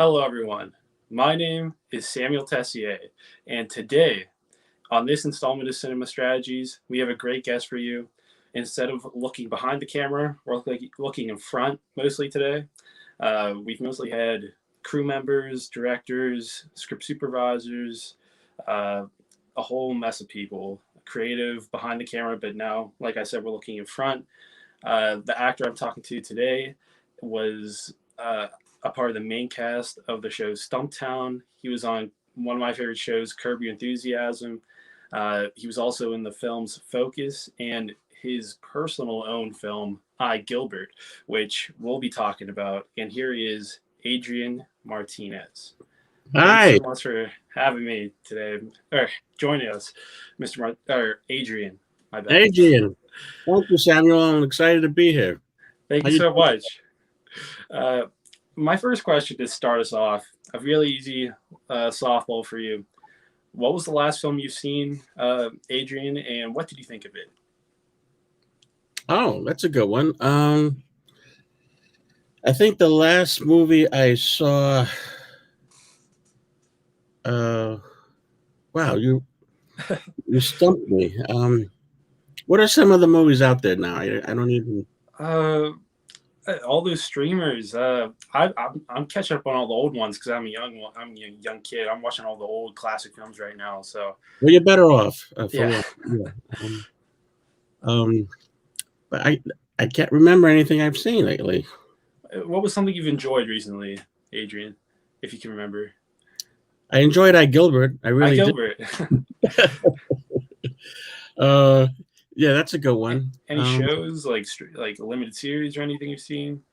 Hello, everyone. My name is Samuel Teyssier, and today, on this installment of Cinema Strategies, we have a great guest for you. Instead of looking behind the camera, we're looking in front mostly today. We've mostly had crew members, directors, script supervisors, uh, a whole mess of people, creative behind the camera, but now, like I said, we're looking in front. The actor I'm talking to today was a part of the main cast of the show Stumptown. He was on one of my favorite shows, Curb Your Enthusiasm. He was also in the films Focus and his personal own film, I, Gilbert, which we'll be talking about. And here he is, Adrian Martinez. Thanks Hi, so much for having me today, or joining us, or Adrian. My bad. Adrian. Thank you, Samuel. I'm excited to be here. Thank How you you so doing? much. Uh, my first question to start us off, a really easy softball for you. What was the last film you've seen, Adrian, and what did you think of it? Oh, that's a good one. I think the last movie I saw. Uh, wow, you stumped me. What are some of the movies out there now? I don't even. Uh, all those streamers. I'm catching up on all the old ones because I'm a young kid. I'm watching all the old classic films right now. So Well, you're better off for yeah. one. Yeah. Um, but I can't remember anything I've seen lately. What was something you've enjoyed recently, Adrian, if you can remember? I enjoyed I Gilbert. I I really did. Gilbert. Uh, yeah, that's a good one. Any shows like limited series or anything you've seen?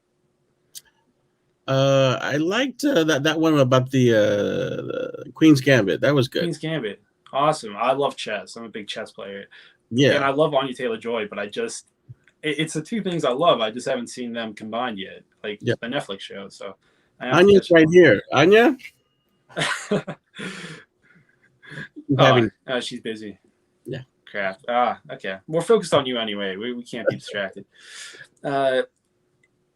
I liked that one about the Queen's Gambit. That was good. Queen's Gambit. Awesome. I love chess. I'm a big chess player. And Yeah, I love Anya Taylor Joy, but it's the two things I love. I just haven't seen them combined yet, like yeah. the Netflix show. So I have to Anya's catch right up here. Anya, on them. Oh, having she's busy. yeah. Craft. Okay. We're focused on you anyway. We can't be distracted. Uh,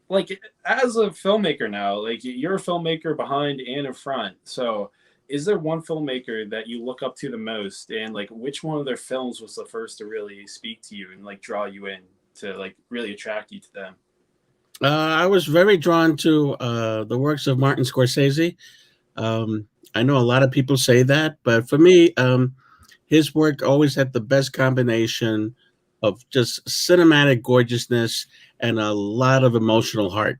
like as a filmmaker now, like you're a filmmaker behind and in front. So is there one filmmaker that you look up to the most, and like which one of their films was the first to really speak to you and like draw you in to like really attract you to them? I was very drawn to the works of Martin Scorsese. I know a lot of people say that, but for me, his work always had the best combination of just cinematic gorgeousness and a lot of emotional heart.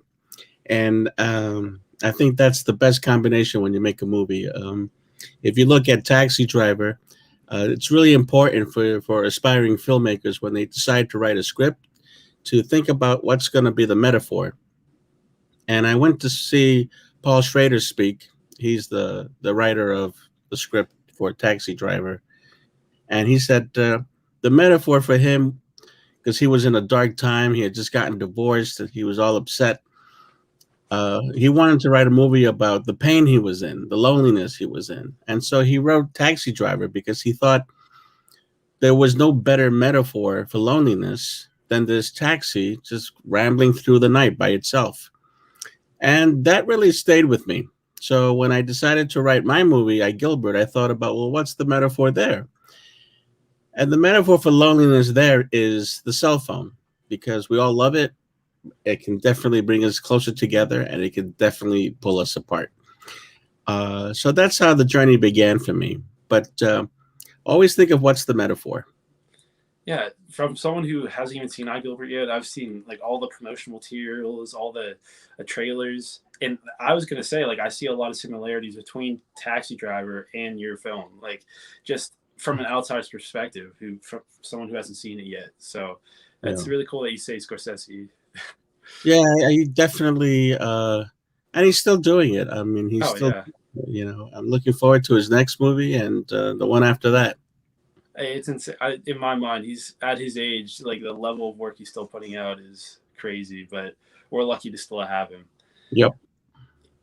And I think that's the best combination when you make a movie. If you look at Taxi Driver, it's really important for aspiring filmmakers when they decide to write a script to think about what's going to be the metaphor. And I went to see Paul Schrader speak. He's the writer of the script for Taxi Driver, and he said the metaphor for him, because he was in a dark time, he had just gotten divorced, and he was all upset. He wanted to write a movie about the pain he was in, the loneliness he was in, and so he wrote Taxi Driver because he thought there was no better metaphor for loneliness than this taxi just rambling through the night by itself. And that really stayed with me. So when I decided to write my movie, I Gilbert, I thought about, well, what's the metaphor there? And the metaphor for loneliness there is the cell phone, because we all love it. It can definitely bring us closer together, and it can definitely pull us apart. So that's how the journey began for me. But always think of what's the metaphor. Yeah, from someone who hasn't even seen I Gilbert yet, I've seen like all the promotional materials, all the trailers, and I was gonna say like I see a lot of similarities between Taxi Driver and your film, like just from an outsider's perspective, who from someone who hasn't seen it yet. So Yeah, it's really cool that you say Scorsese. yeah, he definitely, and he's still doing it. I mean, he's Oh still, yeah, I'm looking forward to his next movie and the one after that. it's insane. In my mind, he's at his age, like the level of work he's still putting out is crazy. But we're lucky to still have him. Yep.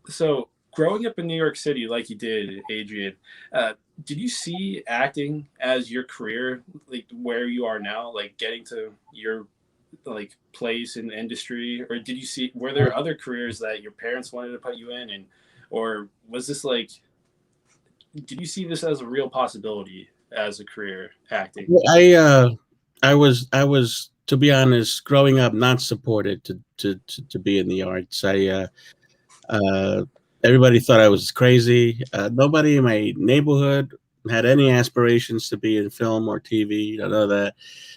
So growing up in New York City, like you did, Adrian, uh, did you see acting as your career, like where you are now, like getting to your like place in the industry, or did you see were there other careers that your parents wanted to put you in, and or was this like? Did you see this as a real possibility as a career acting? I was to be honest, growing up, not supported to be in the arts. Uh, Everybody thought I was crazy. Nobody in my neighborhood had any aspirations to be in film or TV. None of that.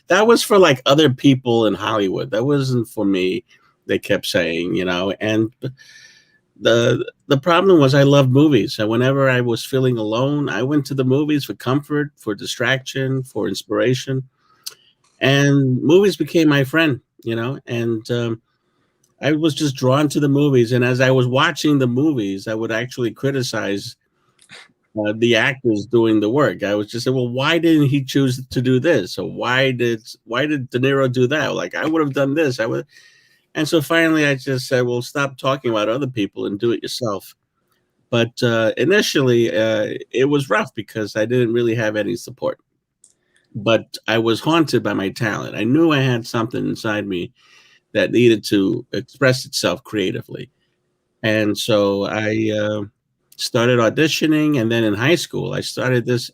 That was for like other people in Hollywood. That wasn't for me. They kept saying, and the problem was I loved movies, and whenever I was feeling alone, I went to the movies for comfort, for distraction, for inspiration, and movies became my friend. And I was just drawn to the movies, and as I was watching the movies, I would actually criticize the actors doing the work. I was just saying, well, why didn't he choose to do this? Or why did De Niro do that? Like I would have done this. I would. And so finally, I just said, well, stop talking about other people and do it yourself. But initially, it was rough because I didn't really have any support. But I was haunted by my talent. I knew I had something inside me that needed to express itself creatively. And so I started auditioning. And then in high school, I started this.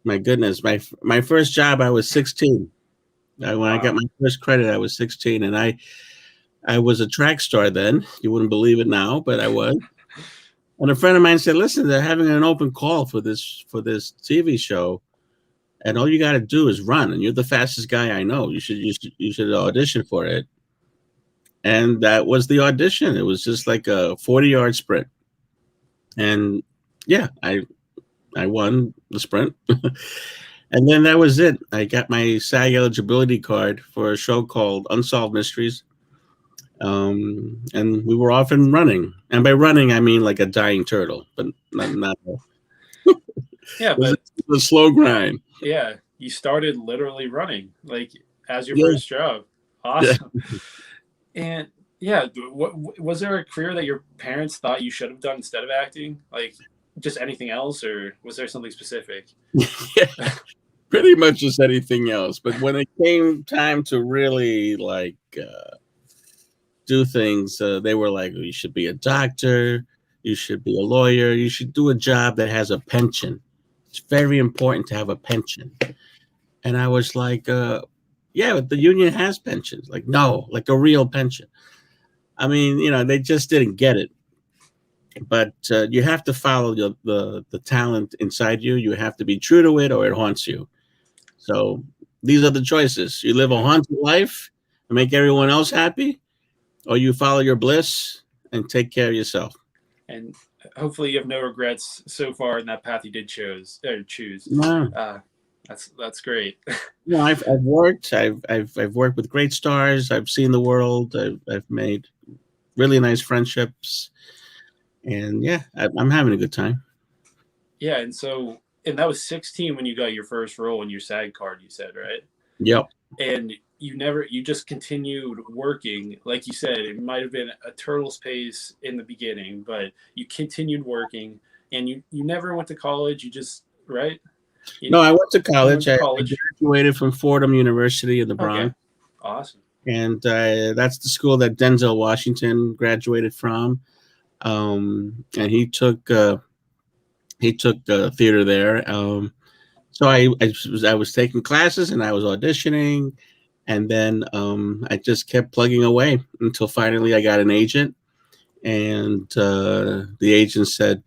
My goodness, my first job, I was 16. When I got Wow. my first credit, I was 16. And I was a track star then. You wouldn't believe it now, but I was. And a friend of mine said, "Listen, they're having an open call for this TV show, and all you got to do is run. And you're the fastest guy I know. You should audition for it." And that was the audition. It was just like a 40-yard sprint, and yeah, I won the sprint, and then that was it. I got my SAG eligibility card for a show called Unsolved Mysteries. And we were off and running. And by running, I mean like a dying turtle, but not Yeah, it but was a slow grind. yeah, you started literally running like as your Yeah, first job. yeah. Awesome. And yeah, what was there a career that your parents thought you should have done instead of acting? Like just anything else, or was there something specific? Yeah, pretty much just anything else. But when it came time to really like do things, they were like, "You should be a doctor, you should be a lawyer, you should do a job that has a pension. It's very important to have a pension." And I was like, "Yeah, but the union has pensions." Like, no, like a real pension. I mean, they just didn't get it. But you have to follow the talent inside you. You have to be true to it, or it haunts you. So these are the choices. You live a Yeah. haunted life and make everyone else happy, or you follow your bliss and take care of yourself. And hopefully you have no regrets so far in that path you did choose. No, Uh, that's great. I've worked. I've worked with great stars. I've seen the world. I've made really nice friendships, and yeah, I'm having a good time. Yeah, and that was 16 when you got your first role in your SAG card. You said right, Yep. and you just continued working. Like you said, it might have been a turtle's pace in the beginning, but you continued working, and you never went to college. You just right. No, You, I went to you went college. to I college. graduated from Fordham University in the Okay, Bronx, awesome. and that's the school that Denzel Washington graduated from. And he took theater there. So I was taking classes and I was auditioning, and then I just kept plugging away until finally I got an agent, and the agent said,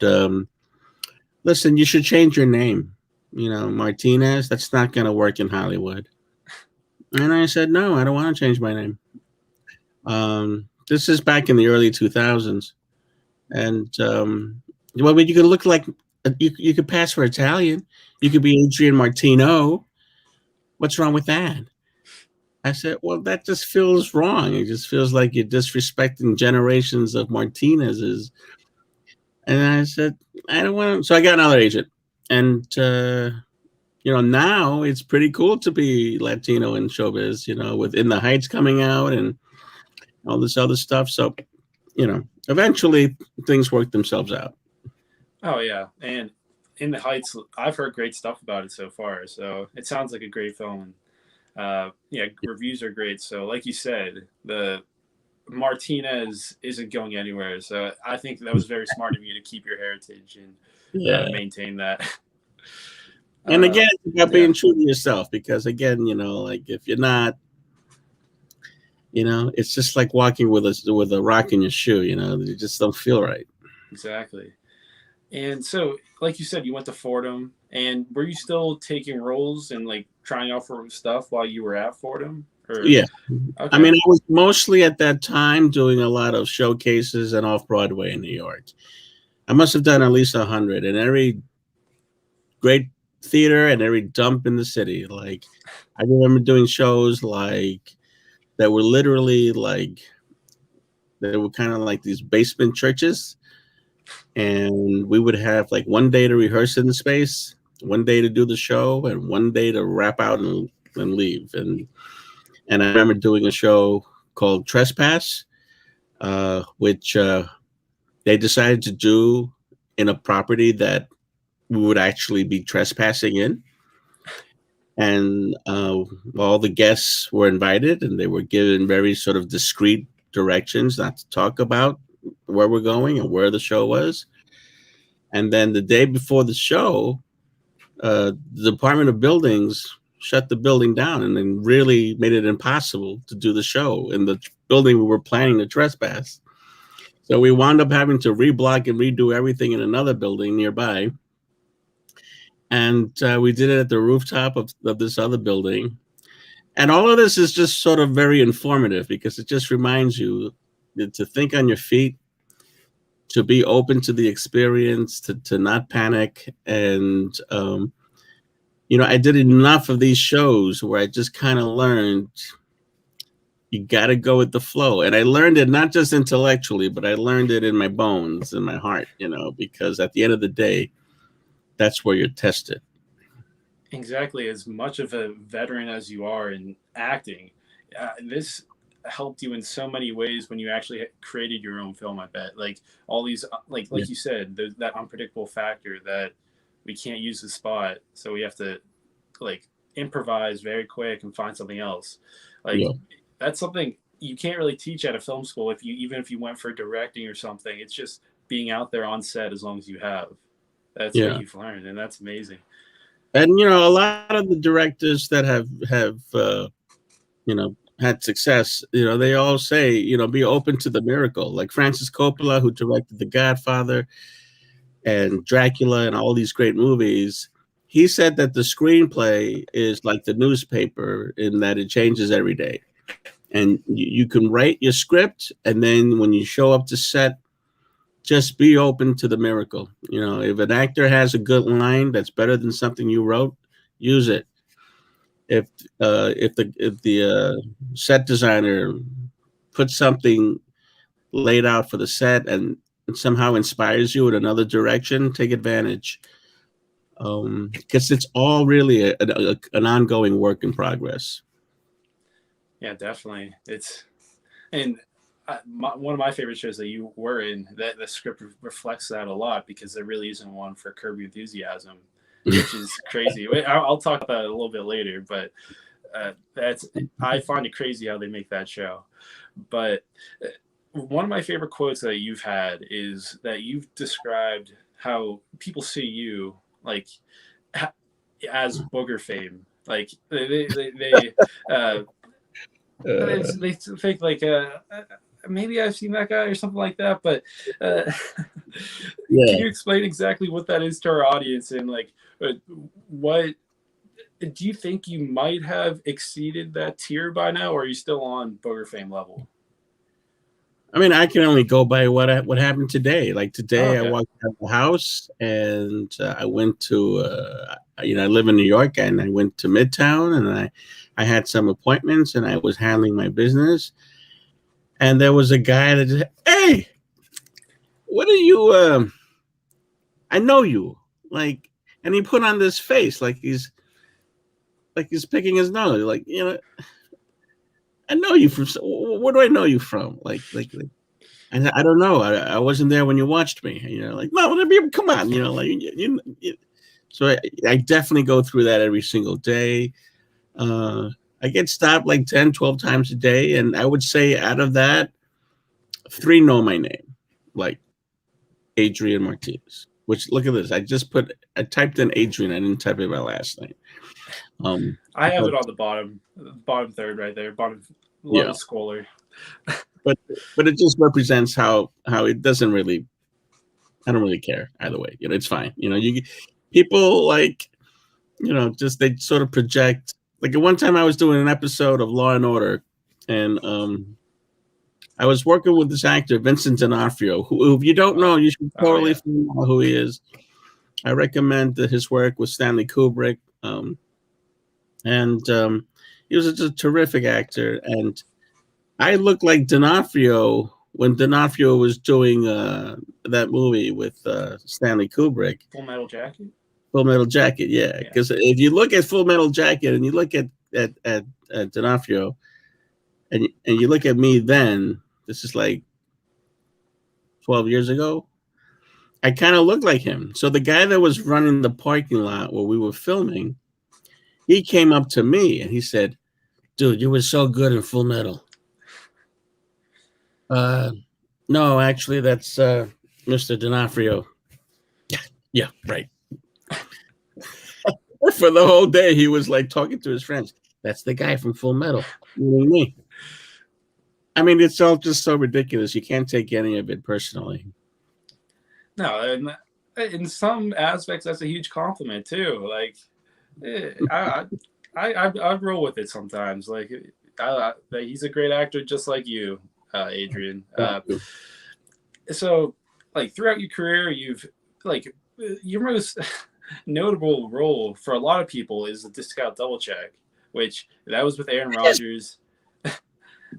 "Listen, you should change your name. Martinez. That's not going to work in Hollywood." And I said, "No, I don't want to change my name." This is back in the early 2000s, and well, but you could look like you could pass for Italian. You could be Adrian Martino. What's wrong with that? I said, well, that just feels wrong. It just feels like you're disrespecting generations of Martinez's. And I said, I don't want to. So I got another agent. And, now it's pretty cool to be Latino in showbiz, with In the Heights coming out and all this other stuff. So, eventually things work themselves out. Oh yeah, and In the Heights, I've heard great stuff about it so far. So it sounds like a great film. Yeah, reviews are great. So like you said, Martinez isn't going anywhere. So I think that was very smart of you to keep your heritage and Yeah. maintain that. And again, it's about Yeah, being true to yourself, because again, like if you're not, it's just like walking with a rock in your shoe. You just don't feel right. exactly. And so, like you said, you went to Fordham, and were you still taking roles and like trying out for stuff while you were at Fordham? Or Yeah. I okay, mean, I was mostly at that time doing a lot of showcases and off Broadway in New York. I must have done at least 100 in every great theater and every dump in the city. Like, I remember doing shows like that were literally like they were kind of like these basement churches, and we would have like one day to rehearse in the space, one day to do the show, and one day to wrap out and leave. And I remember doing a show called Trespass, which they decided to do in a property that we would actually be trespassing in. And all the guests were invited, and they were given very sort of discreet directions not to talk about where we're going and where the show was. And then the day before the show, the Department of Buildings shut the building down and then really made it impossible to do the show in the building we were planning to trespass. So we wound up having to reblock and redo everything in another building nearby. And we did it at the rooftop of this other building. And all of this is just sort of very informative, because it just reminds you to think on your feet, to be open to the experience, to not panic. And, I did enough of these shows where I just kind of learned you got to go with the flow. And I learned it not just intellectually, but I learned it in my bones, in my heart, because at the end of the day, that's where you're tested. exactly. As much of a veteran as you are in acting, this helped you in so many ways when you actually created your own film. I bet, like all these, Yeah. like you said, there's that unpredictable factor that we can't use the spot, so we have to like improvise very quick and find something else. Like Yeah. that's something you can't really teach at a film school. If you even if you went for directing or something, it's just being out there on set as long as you have. That's what Yeah. you've learned, and that's amazing. And a lot of the directors that have had success, they all say, be open to the miracle. Like Francis Coppola, who directed The Godfather and Dracula and all these great movies, he said that the screenplay is like the newspaper in that it changes every day. And you can write your script, and then when you show up to set, just be open to the miracle. If an actor has a good line that's better than something you wrote, use it. If the set designer puts something laid out for the set and it somehow inspires you in another direction, take advantage. Because it's all really an ongoing work in progress. Yeah, definitely. It's and one of my favorite shows that you were in, that the script reflects that a lot, because there really isn't one for Curb Your Enthusiasm, which is crazy. I'll talk about that a little bit later, but that's I find it crazy how they make that show. But one of my favorite quotes that you've had is that you've described how people see you like as booger fame. Like they think like maybe I've seen that guy or something like that. But Yeah. can you explain exactly what that is to our audience, and like what do you think you might have exceeded that tier by now, or are you still on booger fame level? I mean, I can only go by what happened today. Like Oh, today, I okay. walked out of the house and I went to, I live in New York, and I went to Midtown, and I had some appointments, and I was handling my business. And there was a guy that said, "Hey, what are you? I know you." Like, and he put on this face like he's picking his nose. Like, I know you from. Where do I know you from? And I don't know. I wasn't there when you watched me. Like, no, come on. So I definitely go through that every single day. I get stopped like 10, 12 times a day. And I would say out of that, 3 know my name, like Adrian Martinez. Which look at this. I typed in Adrian. I didn't type in my last name. I have But it on the bottom third right there, bottom yeah, little scroller. but but it just represents how it doesn't really. I don't really care either way. It's fine. You people like just they sort of project. Like at one time, I was doing an episode of Law and Order, and I was working with this actor Vincent D'Onofrio, who if you don't know, you should Oh totally yeah. find out who he is. I recommend his work with Stanley Kubrick, and he was just a terrific actor. And I looked like D'Onofrio when D'Onofrio was doing that movie with Stanley Kubrick, Full Metal Jacket. Full Metal Jacket. Yeah, Yeah. because if you look at Full Metal Jacket and you look at D'Onofrio and you look at me then, this is like 12 years ago. I kind of looked like him. So the guy that was running the parking lot where we were filming, he came up to me and he said, "Dude, you were so good in Full Metal." No, actually, that's Mr. D'Onofrio. Yeah, right. For the whole day, he was like talking to his friends. That's the guy from Full Metal. Me. I mean, it's all just so ridiculous. You can't take any of it personally. No, and in some aspects, that's a huge compliment too. Like, I roll with it sometimes. Like, he's a great actor, just like you, Adrian. So, like throughout your career, you've like your most notable role for a lot of people is the Disc Out Double Check, which that was with Aaron Rodgers.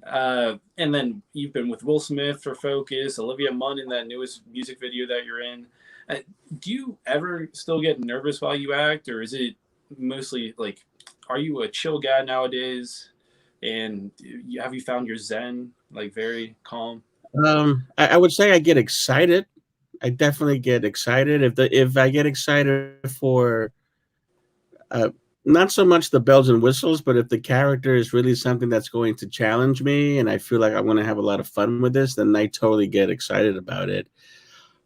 And then you've been with Will Smith for Focus, Olivia Munn in that newest music video that you're in. Do you ever still get nervous while you act, or is it mostly like, are you a chill guy nowadays? And have you found your zen, like very calm? I would say I get excited. I definitely get excited if I get excited for uh, not so much the bells and whistles, but if the character is really something that's going to challenge me, and I feel like I want to have a lot of fun with this, then I totally get excited about it.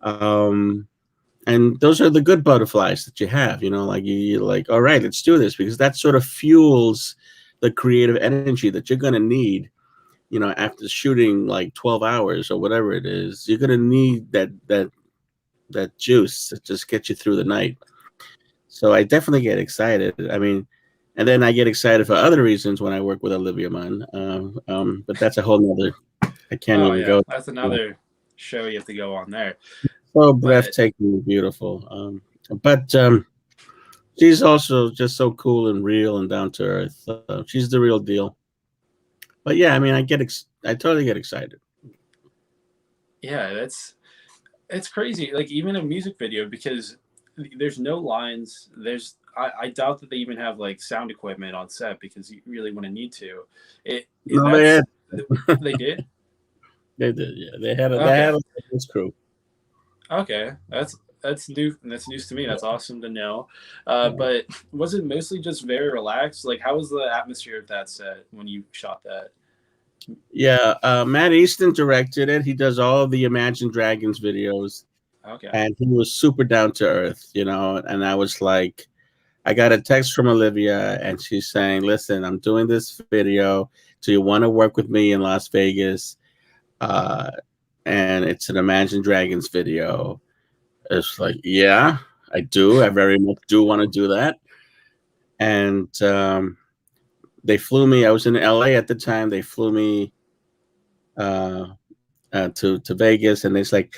And those are the good butterflies that you have. Like you're like, all right, let's do this, because that sort of fuels the creative energy that you're going to need. After shooting like 12 hours or whatever it is, you're going to need that juice to just get you through the night. So I definitely get excited. I mean, and then I get excited for other reasons when I work with Olivia Munn. But that's a whole nother. I can't Oh even yeah, go. that's another show you have to go on there. So But breathtakingly beautiful. But she's also just so cool and real and down to earth. She's the real deal. But yeah, I mean, I totally get excited. yeah, it's crazy. Like even a music video, because there's no lines. I doubt that they even have like sound equipment on set because you really wouldn't need to. No, That's they did. they did. Yeah, they had Okay. this crew. Okay, that's new. That's news to me. That's awesome to know. But was it mostly just very relaxed? Like, how was the atmosphere of that set when you shot that? Yeah, Matt Easton directed it. He does all of the Imagine Dragons videos, Okay. and he was super down to earth, And I was like, I got a text from Olivia, and she's saying, "Listen, I'm doing this video. Do you want to work with me in Las Vegas?" Uh, and it's an Imagine Dragons video. It's like, yeah, I do. I very much do want to do that. And they flew me. I was in LA at the time. They flew me uh, to Vegas, and it's like,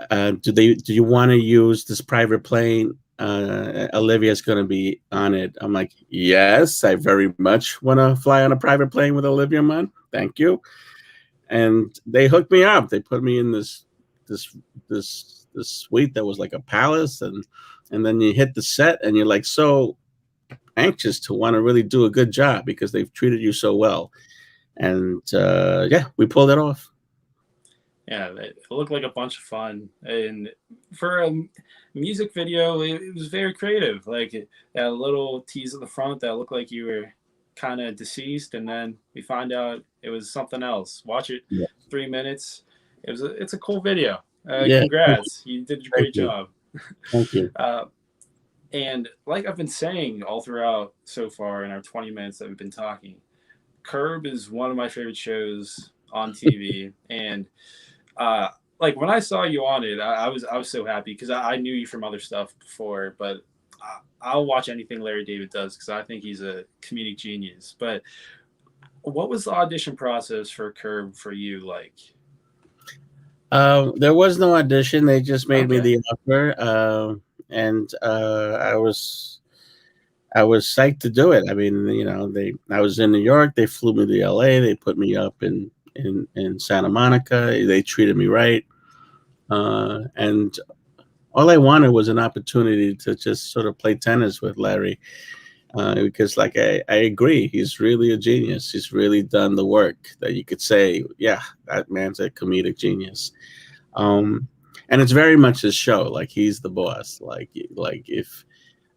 do you want to use this private plane? Olivia's going to be on it. I'm like, yes, I very much want to fly on a private plane with Olivia Munn. Thank you. And they hooked me up. They put me in this this suite that was like a palace, and then you hit the set, and you're like so anxious to want to really do a good job because they've treated you so well. And yeah, we pulled it off. Yeah, it looked like a bunch of fun, and for a music video, it was very creative. Like that little tease at the front that looked like you were kind of deceased, and then we find out it was something else. Watch it, Yeah. 3 minutes, It's a cool video. Yeah, Congrats, you did a thank great you, job. thank you. Uh, and like I've been saying all throughout so far in our 20 minutes that we've been talking, Curb is one of my favorite shows on TV, and uh, like when I saw you on it, I was so happy because I knew you from other stuff before, but I'll watch anything Larry David does because I think he's a comedic genius. But what was the audition process for Curb for you like? There was no audition. They just made me Okay. the offer, and I was psyched to do it. I mean, I was in New York. They flew me to LA. They put me up in Santa Monica. They treated me right, and all I wanted was an opportunity to just sort of play tennis with Larry, because, like, I agree, he's really a genius. He's really done the work that you could say, yeah, that man's a comedic genius. Um, and it's very much his show. Like, he's the boss. Like if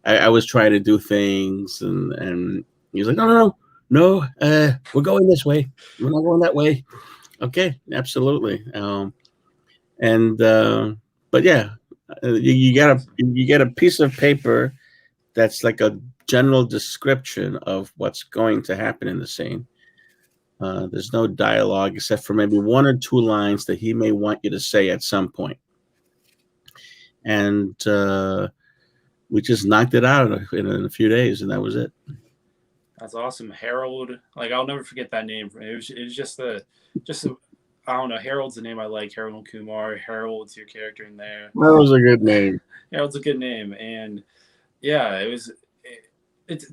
I was trying to do things, and he's like, no, no, no, no, we're going this way. We're not going that way. Okay, absolutely. And but yeah, Awesome. you get a piece of paper that's like a general description of what's going to happen in the scene. There's no dialogue except for maybe one or two lines that he may want you to say at some point. And we just knocked it out in a few days, and that was it. That's awesome. Harold, like I'll never forget that name. It was just a, I don't know. Harold's the name I like. Harold and Kumar. Harold's your character in there. That was a good name. Harold's a good name, and yeah,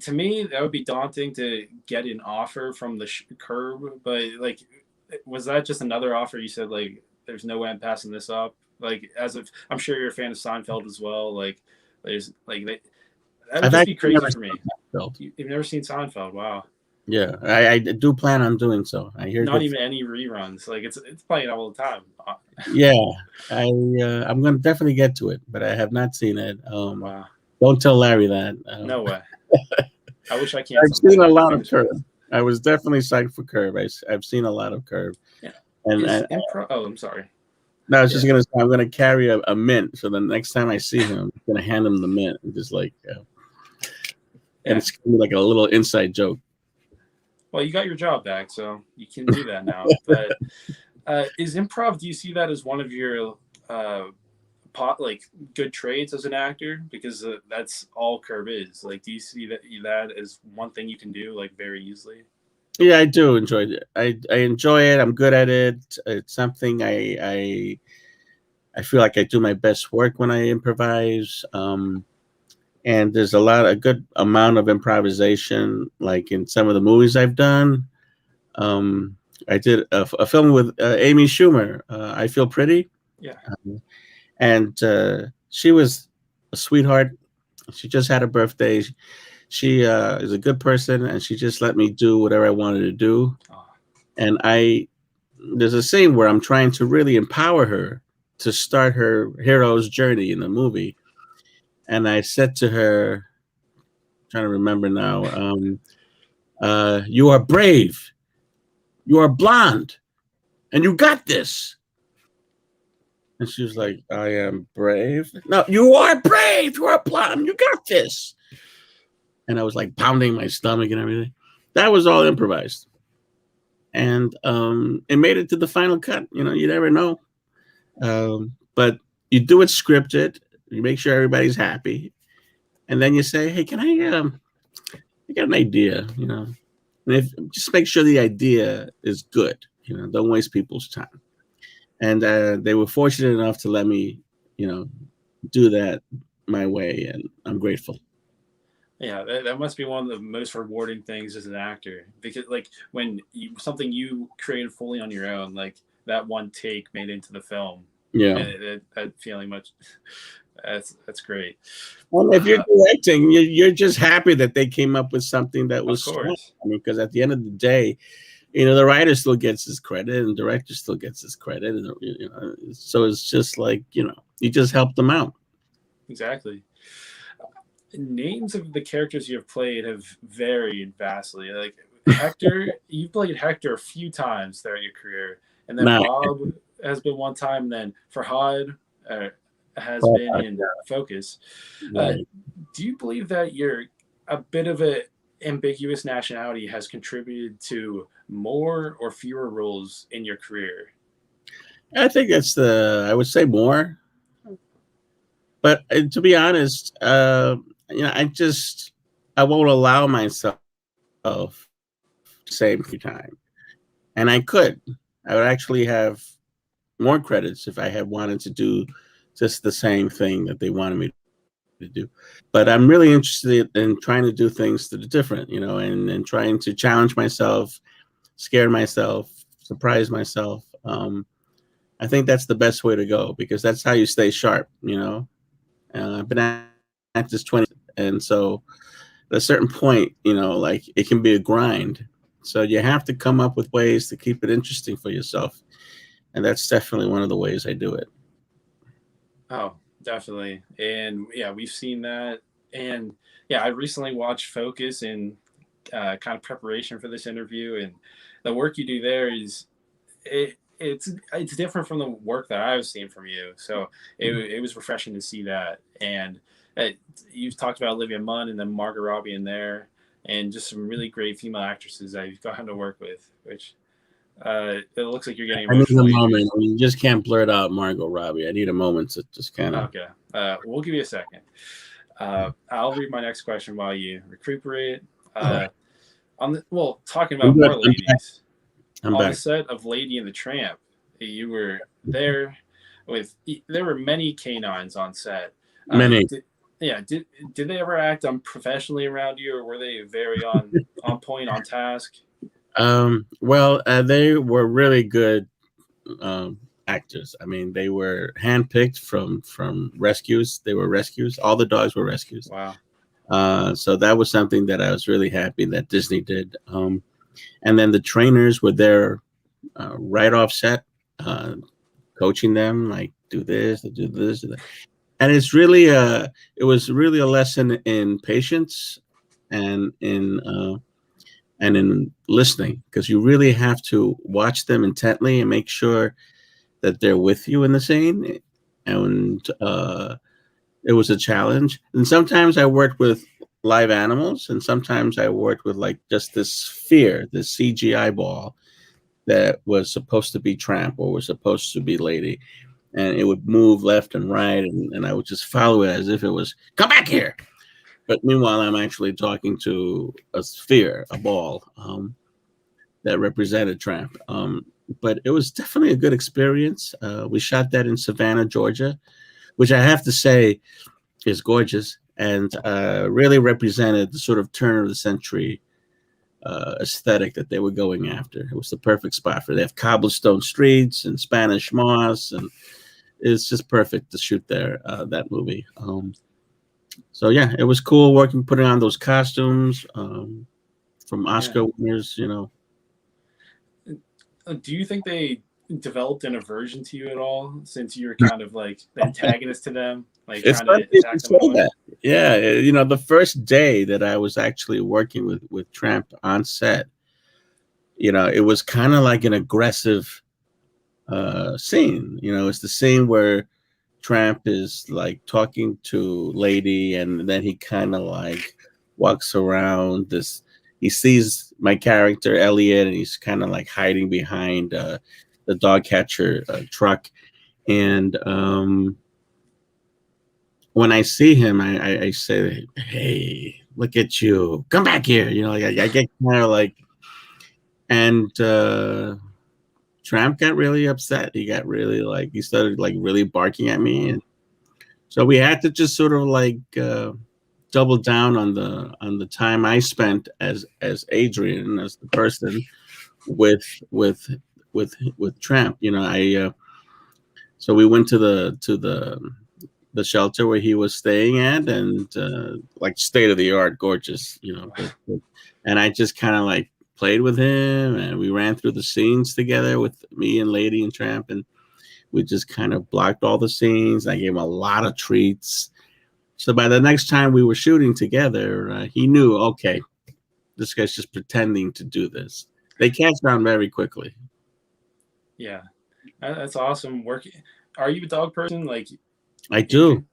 to me that would be daunting to get an offer from the Curb, but like, was that just another offer? You said like, there's no way I'm passing this up. Like, as if I'm sure you're a fan of Seinfeld as well. Like, there's like that would I've just be actually crazy never for me. seen Seinfeld. You've never seen Seinfeld? Wow. Yeah, I do plan on doing so. I hear Not good. even any reruns. Like it's playing all the time. Yeah, I'm gonna definitely get to it, but I have not seen it. Wow. Don't tell Larry that. No way. I wish I I've canceled seen that. a lot of Fingers Curb. crossed. I was definitely psyched for Curb. I've seen a lot of Curb, Yeah. and Is improv? Oh, I'm sorry. no, I was Yeah. just gonna say I'm gonna carry a mint, so the next time I see him, I'm gonna hand him the mint and just like, and Yeah. it's gonna be like a little inside joke. Well, you got your job back, so you can do that now. But is improv? Do you see that as one of your like good traits as an actor? Because that's all Curb is. Like, do you see that as one thing you can do like very easily? Yeah, I do enjoy it. I enjoy it. I'm good at it. It's something I feel like I do my best work when I improvise. And there's a good amount of improvisation, like in some of the movies I've done. Um, I did a film with Amy Schumer. I Feel Pretty, Yeah. and she was a sweetheart. She just had a birthday. She is a good person, and she just let me do whatever I wanted to do. Oh, And there's a scene where I'm trying to really empower her to start her hero's journey in the movie. And I said to her, trying to remember now, you are brave, you are blonde, and you got this. And she was like, I am brave. No, you are brave, you are blonde, you got this. And I was like pounding my stomach and everything. That was all improvised. And it made it to the final cut. You never know. But you do it scripted. You make sure everybody's happy, and then you say, "Hey, can I got an idea?" And just make sure the idea is good. Don't waste people's time. And they were fortunate enough to let me, you know, do that my way, and I'm grateful. yeah, that must be one of the most rewarding things as an actor because, like, when something you created fully on your own, like that one take made into the film, Yeah. and that feeling much. That's great. Well, if you're Uh, directing, you're just happy that they came up with something that of was strong. course, I mean, because at the end of the day, the writer still gets his credit, and the director still gets his credit, and so it's just like you just help them out. exactly. Names of the characters you have played have varied vastly. Like Hector, you've played Hector a few times throughout your career, and then Now, Bob. has been one time, then Farhad has been in Focus. Uh, Right. do you believe that you're a bit of a ambiguous nationality has contributed to more or fewer roles in your career? I think I would say more, but to be honest, I won't allow myself to say every time. And I would actually have more credits if I had wanted to do just the same thing that they wanted me to do. But I'm really interested in trying to do things that are different, and trying to challenge myself, scare myself, surprise myself. I think that's the best way to go because that's how you stay sharp, I've been at this 20, and so at a certain point, like it can be a grind. So you have to come up with ways to keep it interesting for yourself. And that's definitely one of the ways I do it. Oh, definitely. And yeah, we've seen that. And yeah, I recently watched Focus in kind of preparation for this interview, and the work you do there is it's different from the work that I was seeing from you. So it was refreshing to see that. And you've talked about Olivia Munn and then Margot Robbie in there, and just some really great female actresses that you've gotten to work with, which it looks like you're getting I need a emotional, Adrian. moment. You just can't blurt out Margot Robbie. I need a moment to just kind of. Okay, we'll give you a second. I'll read my next question while you recuperate. Oh, Talking I'm about good. more I'm back. ladies I'm on the back. set of Lady and the Tramp, you were there with. There were many canines on set. Uh, Many. did, yeah, did they ever act unprofessionally around you, or were they very on point, on task? Well, they were really good um, actors. I mean, they were handpicked from rescues. They were rescues. All the dogs were rescues. Wow. So that was something that I was really happy that Disney did. And then the trainers were there right off set, uh, coaching them like do this, do this, do that. And it was really a lesson in patience and in listening because you really have to watch them intently and make sure that they're with you in the scene. And it was a challenge. And sometimes I worked with live animals, and sometimes I worked with like just this sphere, this CGI ball that was supposed to be Tramp or was supposed to be Lady. And it would move left and right, and I would just follow it as if it was, come back here. But meanwhile, I'm actually talking to a sphere, a ball that represented Tramp. But it was definitely a good experience. We shot that in Savannah, Georgia, which I have to say is gorgeous and really represented the sort of turn of the century aesthetic that they were going after. It was the perfect spot for it. They have cobblestone streets and Spanish moss, and it's just perfect to shoot there, that movie. So yeah, it was cool putting on those costumes from Oscar winners, Do you think they developed an aversion to you at all since you're kind of like the antagonist to them, like It's trying funny to you attack them say in a way? that. Yeah, the first day that I was actually working with Tramp on set, it was kind of like an aggressive scene. It's the scene where Tramp is like talking to Lady, and then he kind of like walks around this. He sees my character Elliot, and he's kind of like hiding behind the dog catcher truck. And when I see him, I say, "Hey, look at you! Come back here!" Like I get kind of like, and Tramp got really upset. He got really like he started like really barking at me, and so we had to just sort of like double down on the time I spent as Adrian, as the person with with with Tramp. I so we went to the shelter where he was staying at, and like state of the art, gorgeous. And I just kind of like played with him, and we ran through the scenes together with me and Lady and Tramp, and we just kind of blocked all the scenes. I gave him a lot of treats. So by the next time we were shooting together, he knew, okay, this guy's just pretending to do this. They catch on very quickly. Yeah. That's awesome. Working. Are you a dog person, like I do. Adrian?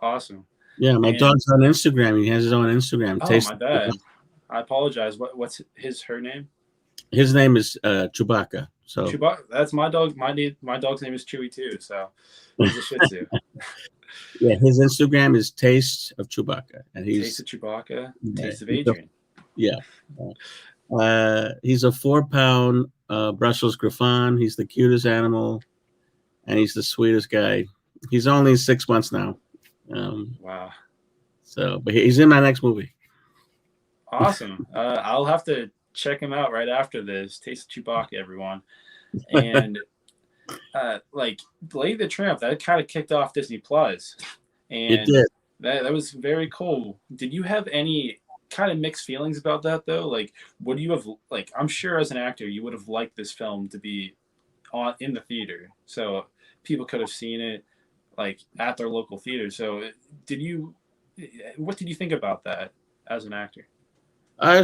Awesome. Yeah, my And dog's on Instagram. He has his own Instagram. oh, my bad. I apologize. What's her name? His name is Chewbacca. So Chewbacca. That's my dog. My dog's name is Chewy too. So he's a Shih Tzu. yeah, his Instagram is Taste of Chewbacca, and Taste he's of Chewbacca. yeah, Taste of Adrian. yeah. He's a 4 pound Brussels Griffon. He's the cutest animal, and he's the sweetest guy. He's only 6 months now. Wow. So, but he's in my next movie. Awesome. I'll have to check him out right after this. Taste of Chewbacca, everyone. And like Lady the Tramp, that kind of kicked off Disney Plus, It and did. that was very cool. Did you have any kind of mixed feelings about that though? Like, would you have like? I'm sure as an actor, you would have liked this film to be on in the theater, so people could have seen it like at their local theater. So, did you? What did you think about that as an actor? I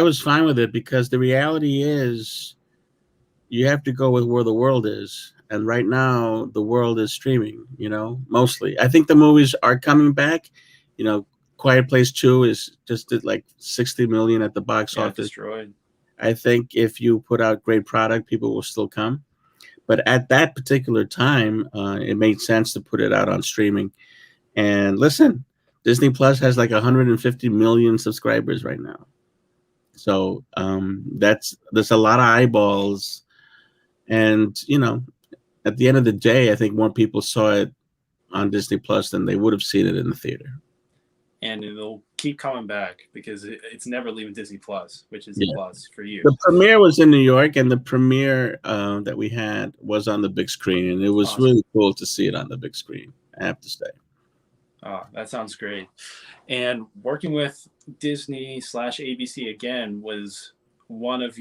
was fine with it because the reality is you have to go with where the world is. And right now, the world is streaming, mostly. I think the movies are coming back. You know, Quiet Place 2 is just did like 60 million at the box Yeah, office. destroyed. I think if you put out great product, people will still come. But at that particular time, it made sense to put it out on streaming. And listen, Disney Plus has like 150 million subscribers right now. So there's a lot of eyeballs, and at the end of the day, I think more people saw it on Disney Plus than they would have seen it in the theater. And it'll keep coming back because it's never leaving Disney Plus, which is a Yeah. plus for years. The premiere was in New York, and the premiere that we had was on the big screen, and it was Awesome. really cool to see it on the big screen, I have to say. Oh, that sounds great. And working with Disney/ABC again was one of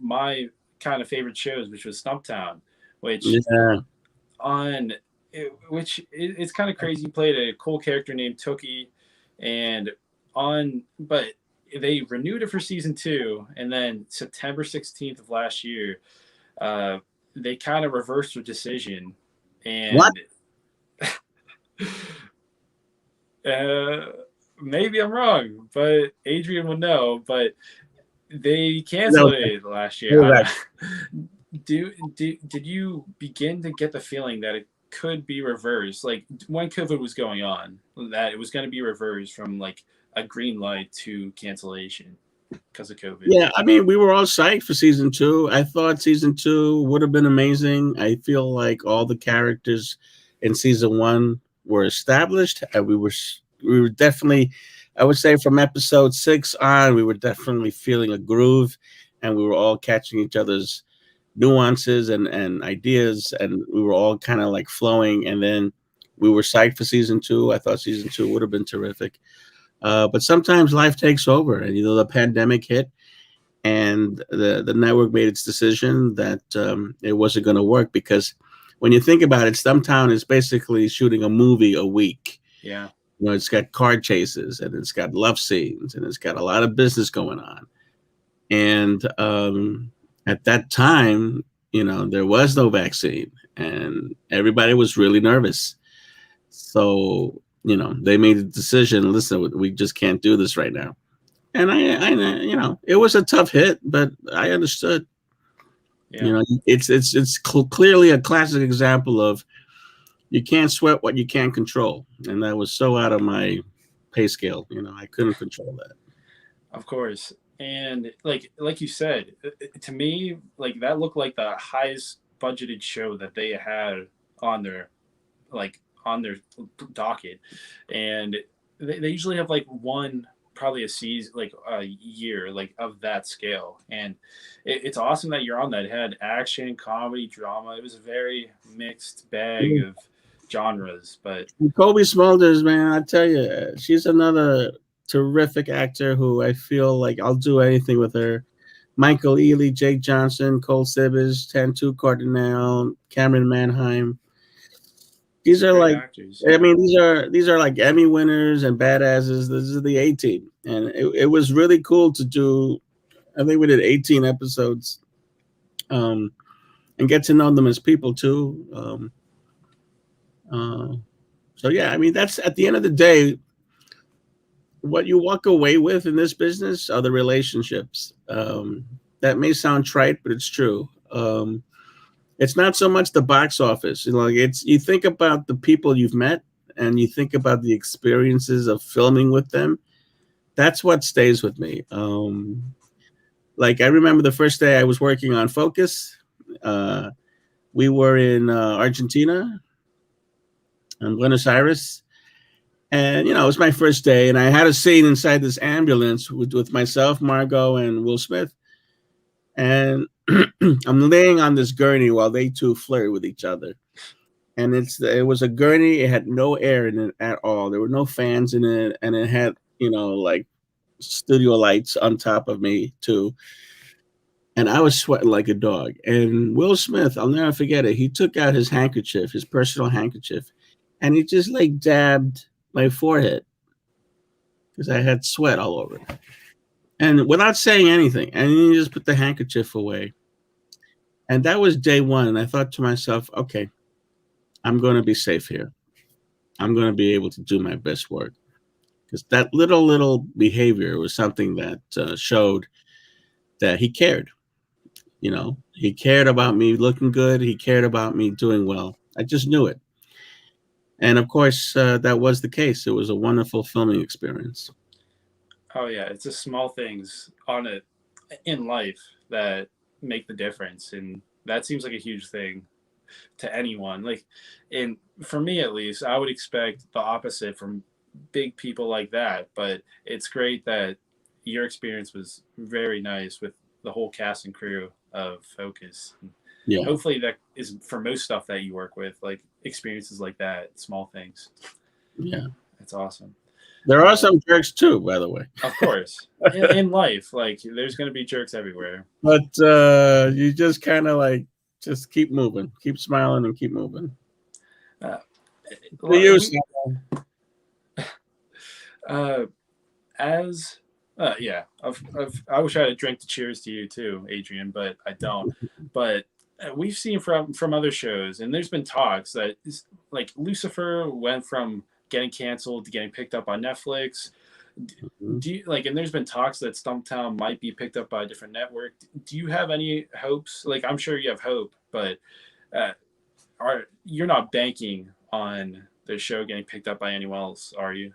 my kind of favorite shows, which was Stumptown, which Yeah. it's kind of crazy. You played a cool character named Tookie, and but they renewed it for season 2, and then September 16th of last year, they kind of reversed their decision, What? and maybe I'm wrong, but Adrian would know. But they canceled it last year. Did you begin to get the feeling that it could be reversed, like when COVID was going on, that it was going to be reversed from like a green light to cancellation because of COVID? Yeah, I mean, we were all psyched for season 2. I thought season 2 would have been amazing. I feel like all the characters in season 1 were established, and we were definitely, I would say, from episode 6 on, we were definitely feeling a groove, and we were all catching each other's nuances and ideas, and we were all kind of like flowing. And then we were psyched for season 2. I thought season 2 would have been terrific. But sometimes life takes over, and the pandemic hit, and the network made its decision that it wasn't going to work, because when you think about it, Stumptown is basically shooting a movie a week. Yeah. It's got car chases, and it's got love scenes, and it's got a lot of business going on. And at that time, there was no vaccine, and everybody was really nervous. So, they made a decision. Listen, we just can't do this right now. And I it was a tough hit, but I understood. Yeah. It's clearly a classic example of you can't sweat what you can't control, and that was so out of my pay scale. I couldn't control that. Of course. And like you said, to me, like that looked like the highest budgeted show that they had on their on their docket. And they usually have like one, probably a season, like a year, like of that scale. And it's awesome that you're on that. It had action, comedy, drama. It was a very mixed bag of genres. But Kobe Smulders, man, I tell you, she's another terrific actor who I feel like I'll do anything with her. Michael Ealy, Jake Johnson, Cole Sibbers, Tantu Cardinale, Cameron Manheim. These are like actors. I mean, these are like Emmy winners and badasses. This is the A team, and it was really cool to do. I think we did 18 episodes. and get to know them as people too. Uh, so yeah, I mean, that's at the end of the day, what you walk away with in this business are the relationships. That may sound trite, but it's true. It's not so much the box office. Like it's you think about the people you've met and you think about the experiences of filming with them. That's what stays with me. Like I remember the first day I was working on Focus. Uh, we were in Argentina and Buenos Aires, and it was my first day, and I had a scene inside this ambulance with myself, Margot, and Will Smith, and I'm laying on this gurney while they two flirt with each other. And it was a gurney. It had no air in it at all. There were no fans in it, and it had like studio lights on top of me too. And I was sweating like a dog. And Will Smith, I'll never forget it. He took out his handkerchief, his personal handkerchief, and he just like dabbed my forehead because I had sweat all over it. And without saying anything, and he just put the handkerchief away. And that was day one. And I thought to myself, okay, I'm going to be safe here. I'm going to be able to do my best work. Because that little behavior was something that showed that he cared. He cared about me looking good. He cared about me doing well. I just knew it. And of course, that was the case. It was a wonderful filming experience. Oh yeah, it's the small things on it in life that make the difference, and that seems like a huge thing to anyone. Like, and for me at least, I would expect the opposite from big people like that. But it's great that your experience was very nice with the whole cast and crew of Focus. Yeah. Hopefully that is for most stuff that you work with, like experiences like that, small things. Yeah. That's awesome. There are some jerks too, by the way. Of course. In life, like there's going to be jerks everywhere. But you just kind of like just keep moving, keep smiling, and keep moving. I wish I had a drink to cheers to you too, Adrian, but I don't. But we've seen from other shows, and there's been talks that like Lucifer went from getting canceled to getting picked up on Netflix. Do you like? And there's been talks that Stumptown might be picked up by a different network. Do you have any hopes? Like, I'm sure you have hope, but you're not banking on the show getting picked up by anyone else, are you?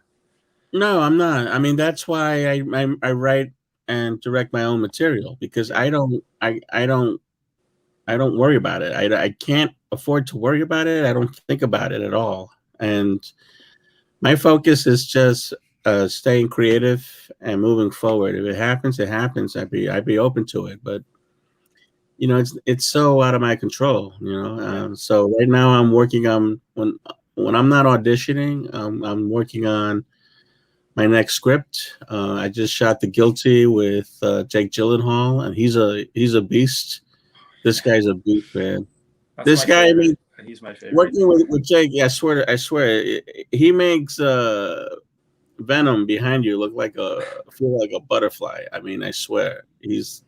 No, I'm not. I mean, that's why I write and direct my own material because I don't worry about it. I can't afford to worry about it. I don't think about it at all. And my focus is just staying creative and moving forward. If it happens, it happens. I'd be open to it. But it's so out of my control. So right now I'm working on when I'm not auditioning, I'm working on my next script. I just shot The Guilty with Jake Gyllenhaal, and he's a beast. This guy's a beast, man. This guy, I mean, he's my favorite. Working with Jake, yeah, I swear, he makes Venom behind you feel like a butterfly. I mean, I swear, he's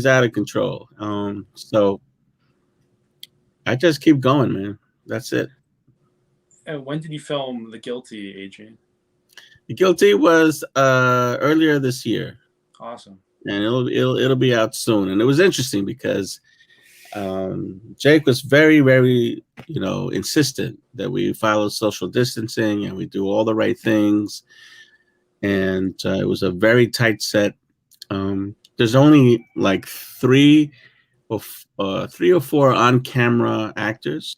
out of control. So I just keep going, man. That's it. And when did you film The Guilty, Adrian? The Guilty was earlier this year. Awesome. And it'll be out soon. And it was interesting because Jake was very, very, insistent that we follow social distancing and we do all the right things. And it was a very tight set. There's only like three or four on-camera actors,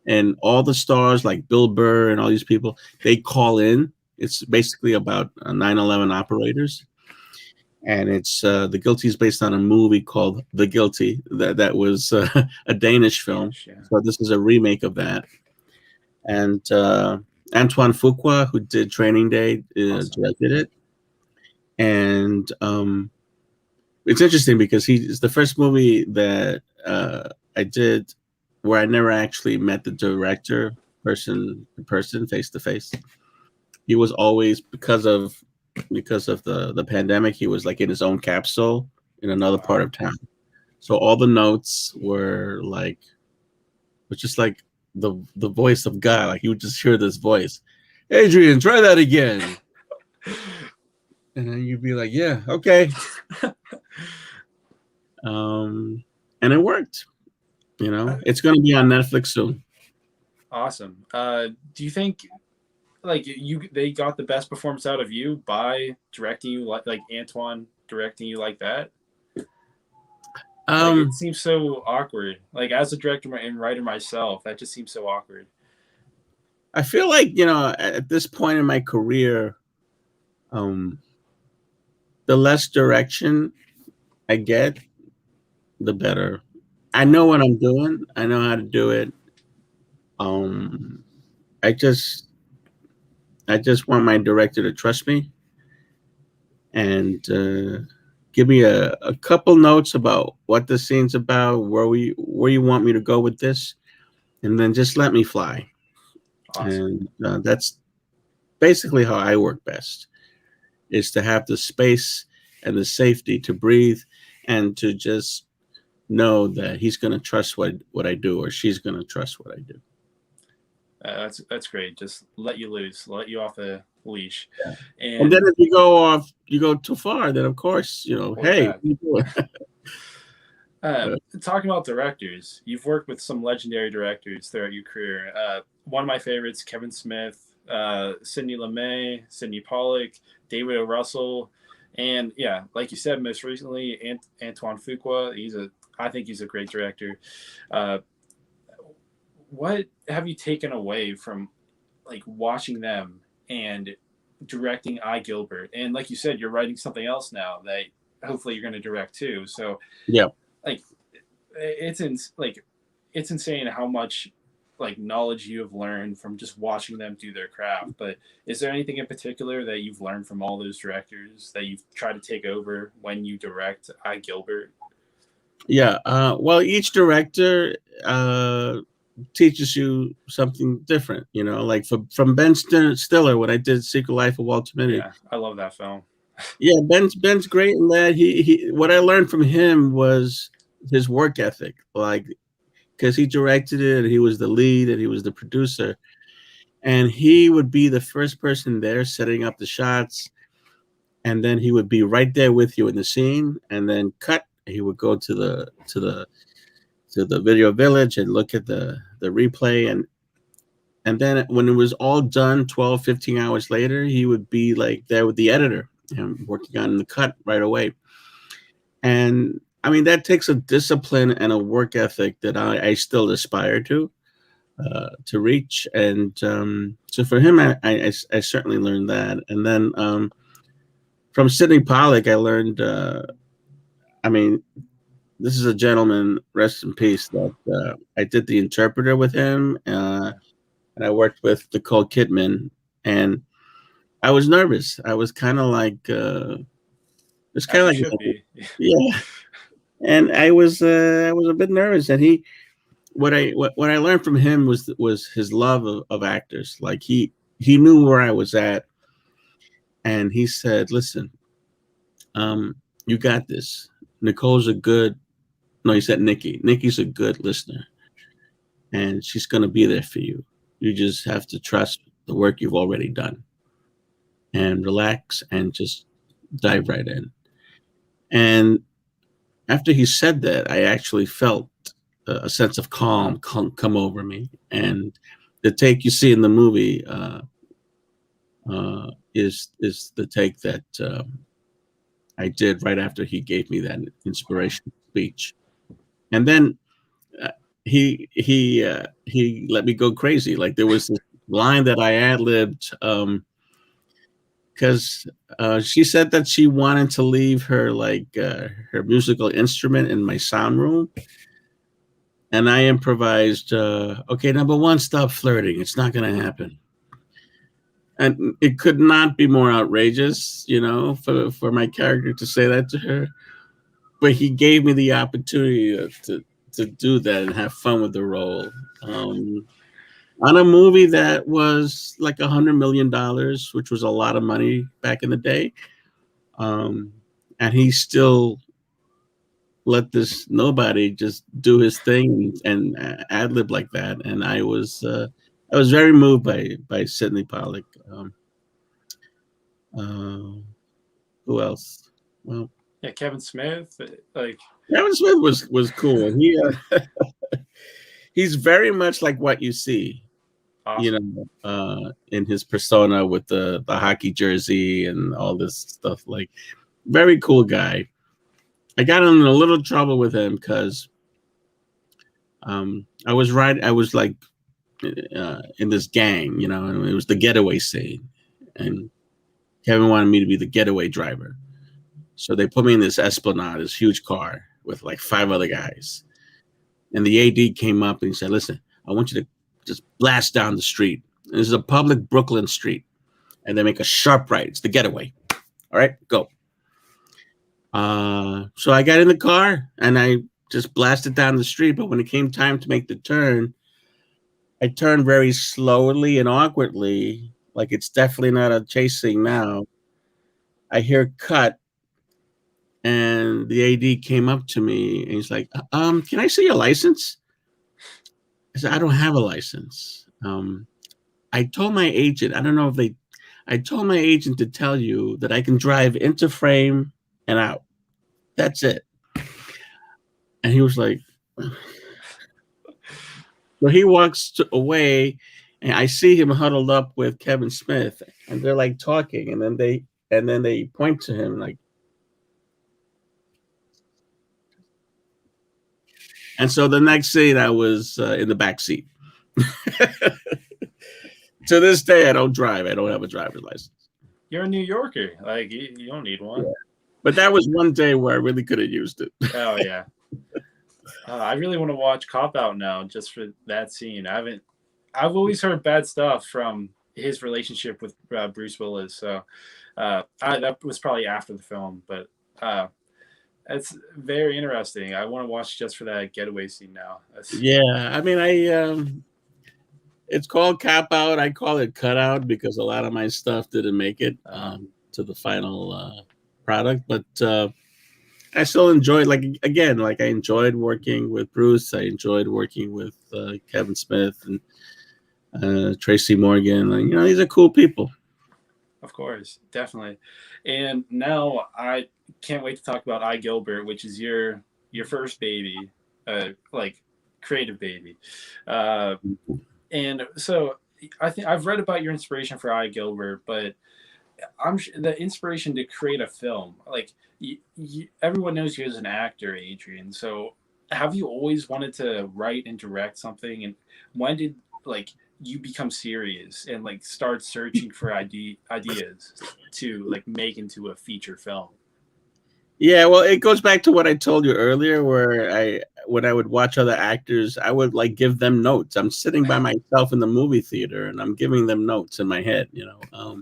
and all the stars like Bill Burr and all these people, they call in. It's basically about 9/11 operators. And it's The Guilty is based on a movie called The Guilty that was a Danish film. Yeah. So this is a remake of that. And Antoine Fuqua, who did Training Day, directed it. And it's interesting because it's the first movie that I did where I never actually met the director person to person, face to face. He was always because of the pandemic, he was like in his own capsule in another part of town. So all the notes were like, was just like the voice of God. Like you would just hear this voice, Adrian, try that again. And then you'd be like, yeah, okay. And it worked. You know, it's going to be on Netflix soon. Awesome. Do you think like they got the best performance out of you by directing you like Antoine directing you like that? Like it Um, seems so awkward. Like as a director and writer myself, that just seems so awkward. I feel like, you know, at this point in my career, um, the less direction I get, the better. I know what I'm doing. I know how to do it. Um, I just I just want my director to trust me and give me a couple notes about what the scene's about, where you want me to go with this, and then just let me fly. Awesome. And that's basically how I work best, is to have the space and the safety to breathe and to just know that he's going to trust what I do, or she's going to trust what I do. That's great. Just let you loose, let you off the leash, Yeah. And then and if you go off, you go too far, then of course, you know, pull it hey, what back. are you doing? Talking about directors, you've worked with some legendary directors throughout your career. One of my favorites, Kevin Smith, Sidney Lumet, Sidney Pollack, David O. Russell, and yeah, like you said, most recently, Antoine Fuqua. I think he's a great director. Uh, what have you taken away from like watching them and directing I Gilbert? And like you said, you're writing something else now that hopefully you're going to direct too. So Yeah. like like it's insane how much like knowledge you have learned from just watching them do their craft. But is there anything in particular that you've learned from all those directors that you've tried to take over when you direct I Gilbert? Yeah. Well, each director teaches you something different, you know, like from Ben Stiller, when I did Secret Life of Walter Mitty. Yeah, I love that film. Yeah, Ben's great in that. He what I learned from him was his work ethic, like because he directed it, he was the lead, and he was the producer, and he would be the first person there setting up the shots, and then he would be right there with you in the scene, and then cut. He would go to the video village and look at the replay, and then when it was all done 12, 15 hours later, he would be like there with the editor and working on the cut right away. And I mean, that takes a discipline and a work ethic that I still aspire to reach. And so for him, I certainly learned that. And then from Sidney Pollack, I learned, I mean, this is a gentleman, rest in peace, that I did The Interpreter with him. And I worked with Nicole Kidman. And I was nervous. I was kind of like, it's kind As of you like, should be. yeah. And I was a bit nervous. And what I learned from him was his love of actors. Like he knew where I was at, and he said, "Listen, you got this. Nicole's a good." No, he said Nikki. Nikki's a good listener, and she's going to be there for you. You just have to trust the work you've already done, and relax, and just dive right in. And after he said that, I actually felt a sense of calm come over me. And the take you see in the movie is the take that I did right after he gave me that inspiration speech. And then uh, he let me go crazy. Like there was this line that I ad libbed because she said that she wanted to leave her her musical instrument in my sound room. And I improvised, okay, number one, stop flirting. It's not going to happen. And it could not be more outrageous, you know, for my character to say that to her. But he gave me the opportunity to do that and have fun with the role. On a movie that was like $100 million, which was a lot of money back in the day. And he still let this nobody just do his thing and ad lib like that. And I was very moved by Sidney Pollack. Uh, who else? Well, Yeah, Kevin Smith. Like, Kevin Smith was cool. He's very much like what you see, you awesome. know, in his persona with the hockey jersey and all this stuff. Like, very cool guy. I got in a little trouble with him because I was like in this gang, you know, and it was the getaway scene, and Kevin wanted me to be the getaway driver. So they put me in this Esplanade, this huge car with like five other guys. And the AD came up and he said, "Listen, I want you to just blast down the street. This is a public Brooklyn street, and they make a sharp right. It's the getaway. All right, go." So I got in the car and I just blasted down the street. But when it came time to make the turn, I turned very slowly and awkwardly, like it's definitely not a chasing now. I hear cut, and the AD came up to me and he's like, can I see your license?" I said, "I don't have a license." I told my agent, I don't know if they, I told my agent to tell you that I can drive into frame and out. That's it. And he was like, well, he walks away, and I see him huddled up with Kevin Smith, and they're like talking, and then they point to him like, and so the next scene I was in the back seat. To this day, I don't drive. I don't have a driver's license. You're a New Yorker. Like, you don't need Yeah. one. But that was one day where I really could have used it. Oh yeah. I really want to watch Cop Out now just for that scene. I haven't. I've always heard bad stuff from his relationship with Bruce Willis. So that was probably after the film, but it's very interesting. I want to watch just for that getaway scene now. Yeah, I mean, it's called Cop Out. I call it Cutout because a lot of my stuff didn't make it to the final product. But I still enjoyed, like, again, like I enjoyed working with Bruce. I enjoyed working with Kevin Smith and Tracy Morgan. You know, these are cool people. Of course, definitely. And now I can't wait to talk about I Gilbert, which is your first baby, like creative baby. Uh, and so I think I've read about your inspiration for I Gilbert, but the inspiration to create a film. Like everyone knows you as an actor, Adrian. So have you always wanted to write and direct something? And when did like you become serious and like start searching for ideas to like make into a feature film? Yeah, well, it goes back to what I told you earlier, where when I would watch other actors, I would like give them notes. I'm sitting by myself in the movie theater, and I'm giving them notes in my head, you know.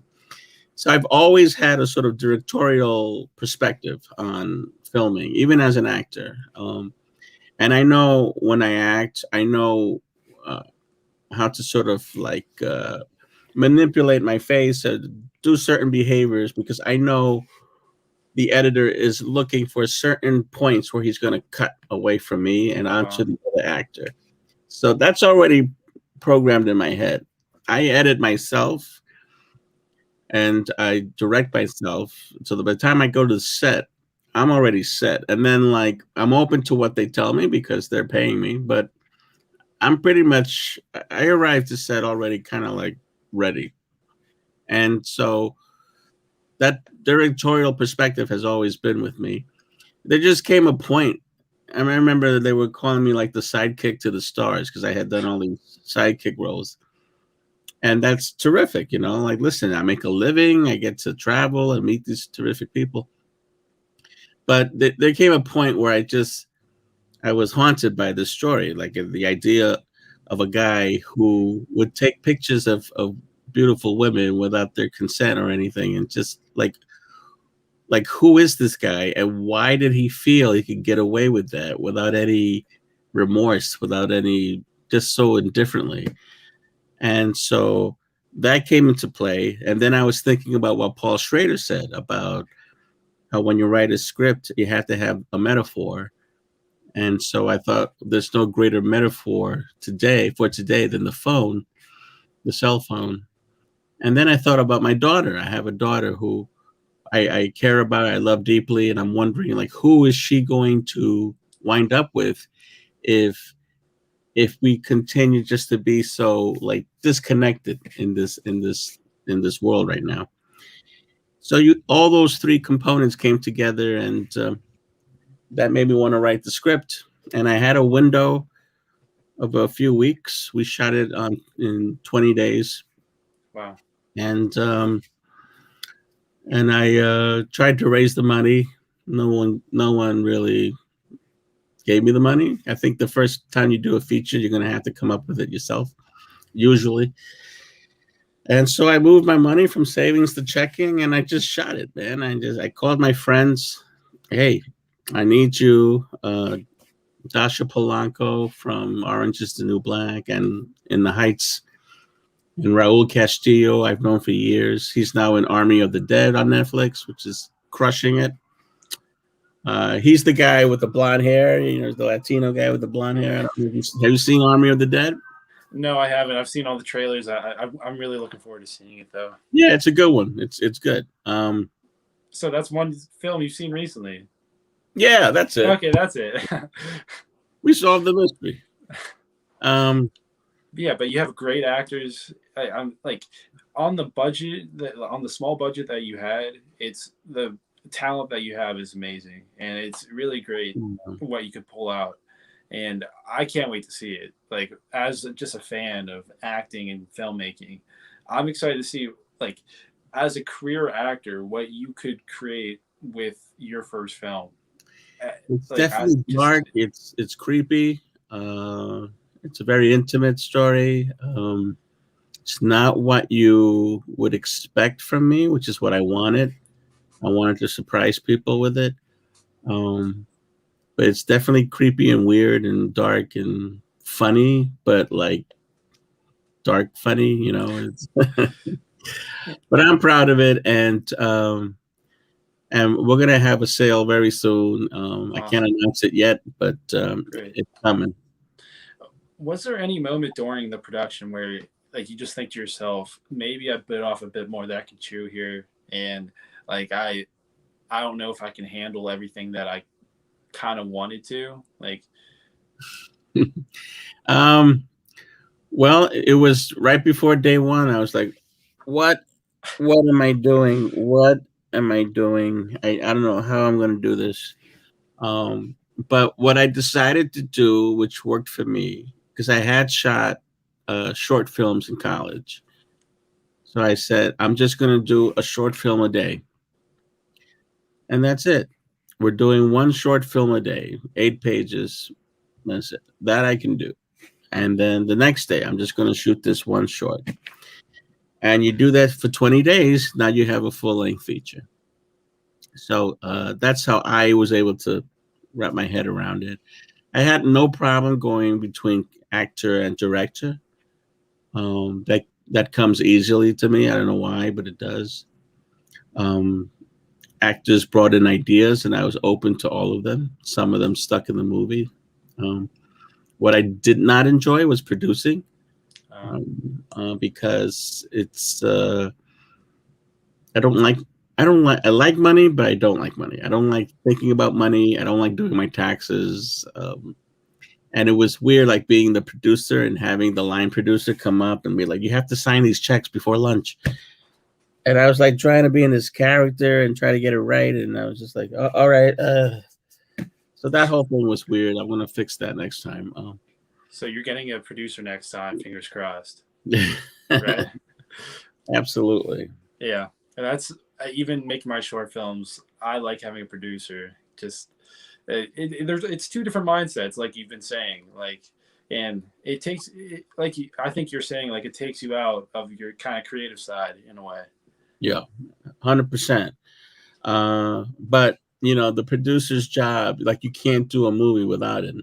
So I've always had a sort of directorial perspective on filming, even as an actor. And I know when I act, I know uh, how to sort of like manipulate my face, do certain behaviors, because I know the editor is looking for certain points where he's going to cut away from me and onto the other actor. So that's already programmed in my head. I edit myself and I direct myself. So that by the time I go to the set, I'm already set. And then like I'm open to what they tell me because they're paying me, but I'm pretty much I arrived to set already kind of like ready. And so that directorial perspective has always been with me. There just came a point. I remember that they were calling me like the sidekick to the stars because I had done all these sidekick roles. And that's terrific, you know. Like, listen, I make a living, I get to travel and meet these terrific people. But there came a point where I was haunted by this story, like the idea of a guy who would take pictures of beautiful women without their consent or anything, and just like who is this guy and why did he feel he could get away with that without any remorse, without any, just so indifferently. And so that came into play. And then I was thinking about what Paul Schrader said about how when you write a script, you have to have a metaphor. And so I thought there's no greater metaphor today than the phone, the cell phone. And then I thought about my daughter. I have a daughter who I care about, I love deeply, and I'm wondering like who is she going to wind up with if we continue just to be so like disconnected in this world right now. So you all those three components came together, and that made me want to write the script. And I had a window of a few weeks. We shot it on in 20 days, Wow. and I tried to raise the money. No one really gave me the money. I think the first time you do a feature, you're going to have to come up with it yourself, usually. And so I moved my money from savings to checking, and I just shot it, man. I called my friends. Hey, I need you, Dasha Polanco from Orange is the New Black and In the Heights, and Raul Castillo, I've known for years. He's now in Army of the Dead on Netflix, which is crushing it. He's the guy with the blonde hair, the Latino guy with the blonde hair. Have you seen Army of the Dead? No, I haven't. I've seen all the trailers. I'm really looking forward to seeing it though. Yeah, it's a good one. It's good. So that's one film you've seen recently. Yeah, that's it. Okay, that's it. We solved the mystery. Yeah, but you have great actors. I'm like on the budget, on the small budget that you had. It's the talent that you have is amazing, and it's really great what you could pull out. And I can't wait to see it. Like as just a fan of acting and filmmaking, I'm excited to see like as a career actor what you could create with your first film. It's like, definitely dark. It's creepy. It's a very intimate story. It's not what you would expect from me, which is what I wanted. I wanted to surprise people with it. But it's definitely creepy and weird and dark and funny, but like dark funny, But I'm proud of it, and we're gonna have a sale very soon. I can't announce it yet, but it's coming. Was there any moment during the production where like you just think to yourself, maybe I bit off a bit more that I can chew here, and like I don't know if I can handle everything that I kind of wanted to like? Well, it was right before day one. I was like, what am I doing? What am I doing? I don't know how I'm going to do this. But what I decided to do, which worked for me, because I had shot short films in college. So I said, I'm just going to do a short film a day. And that's it. We're doing one short film a day, 8 pages. That's it. That I can do. And then the next day, I'm just going to shoot this one short. And you do that for 20 days. Now you have a full-length feature. So that's how I was able to wrap my head around it. I had no problem going between actor and director. That comes easily to me. I don't know why, but it does. Actors brought in ideas, and I was open to all of them. Some of them stuck in the movie. What I did not enjoy was producing, because it's I like money, but I don't like money. I don't like thinking about money. I don't like doing my taxes. And it was weird, like being the producer and having the line producer come up and be like, you have to sign these checks before lunch. And I was like trying to be in this character and try to get it right. And I was just like, oh, all right. So that whole thing was weird. I'm going to fix that next time. So you're getting a producer next time, fingers crossed. Right? Absolutely. Yeah. And that's even making my short films. I like having a producer. Just it's two different mindsets, like you've been saying. Like, and it takes, I think you're saying, like it takes you out of your kind of creative side in a way. Yeah, 100%. But the producer's job, like you can't do a movie without it.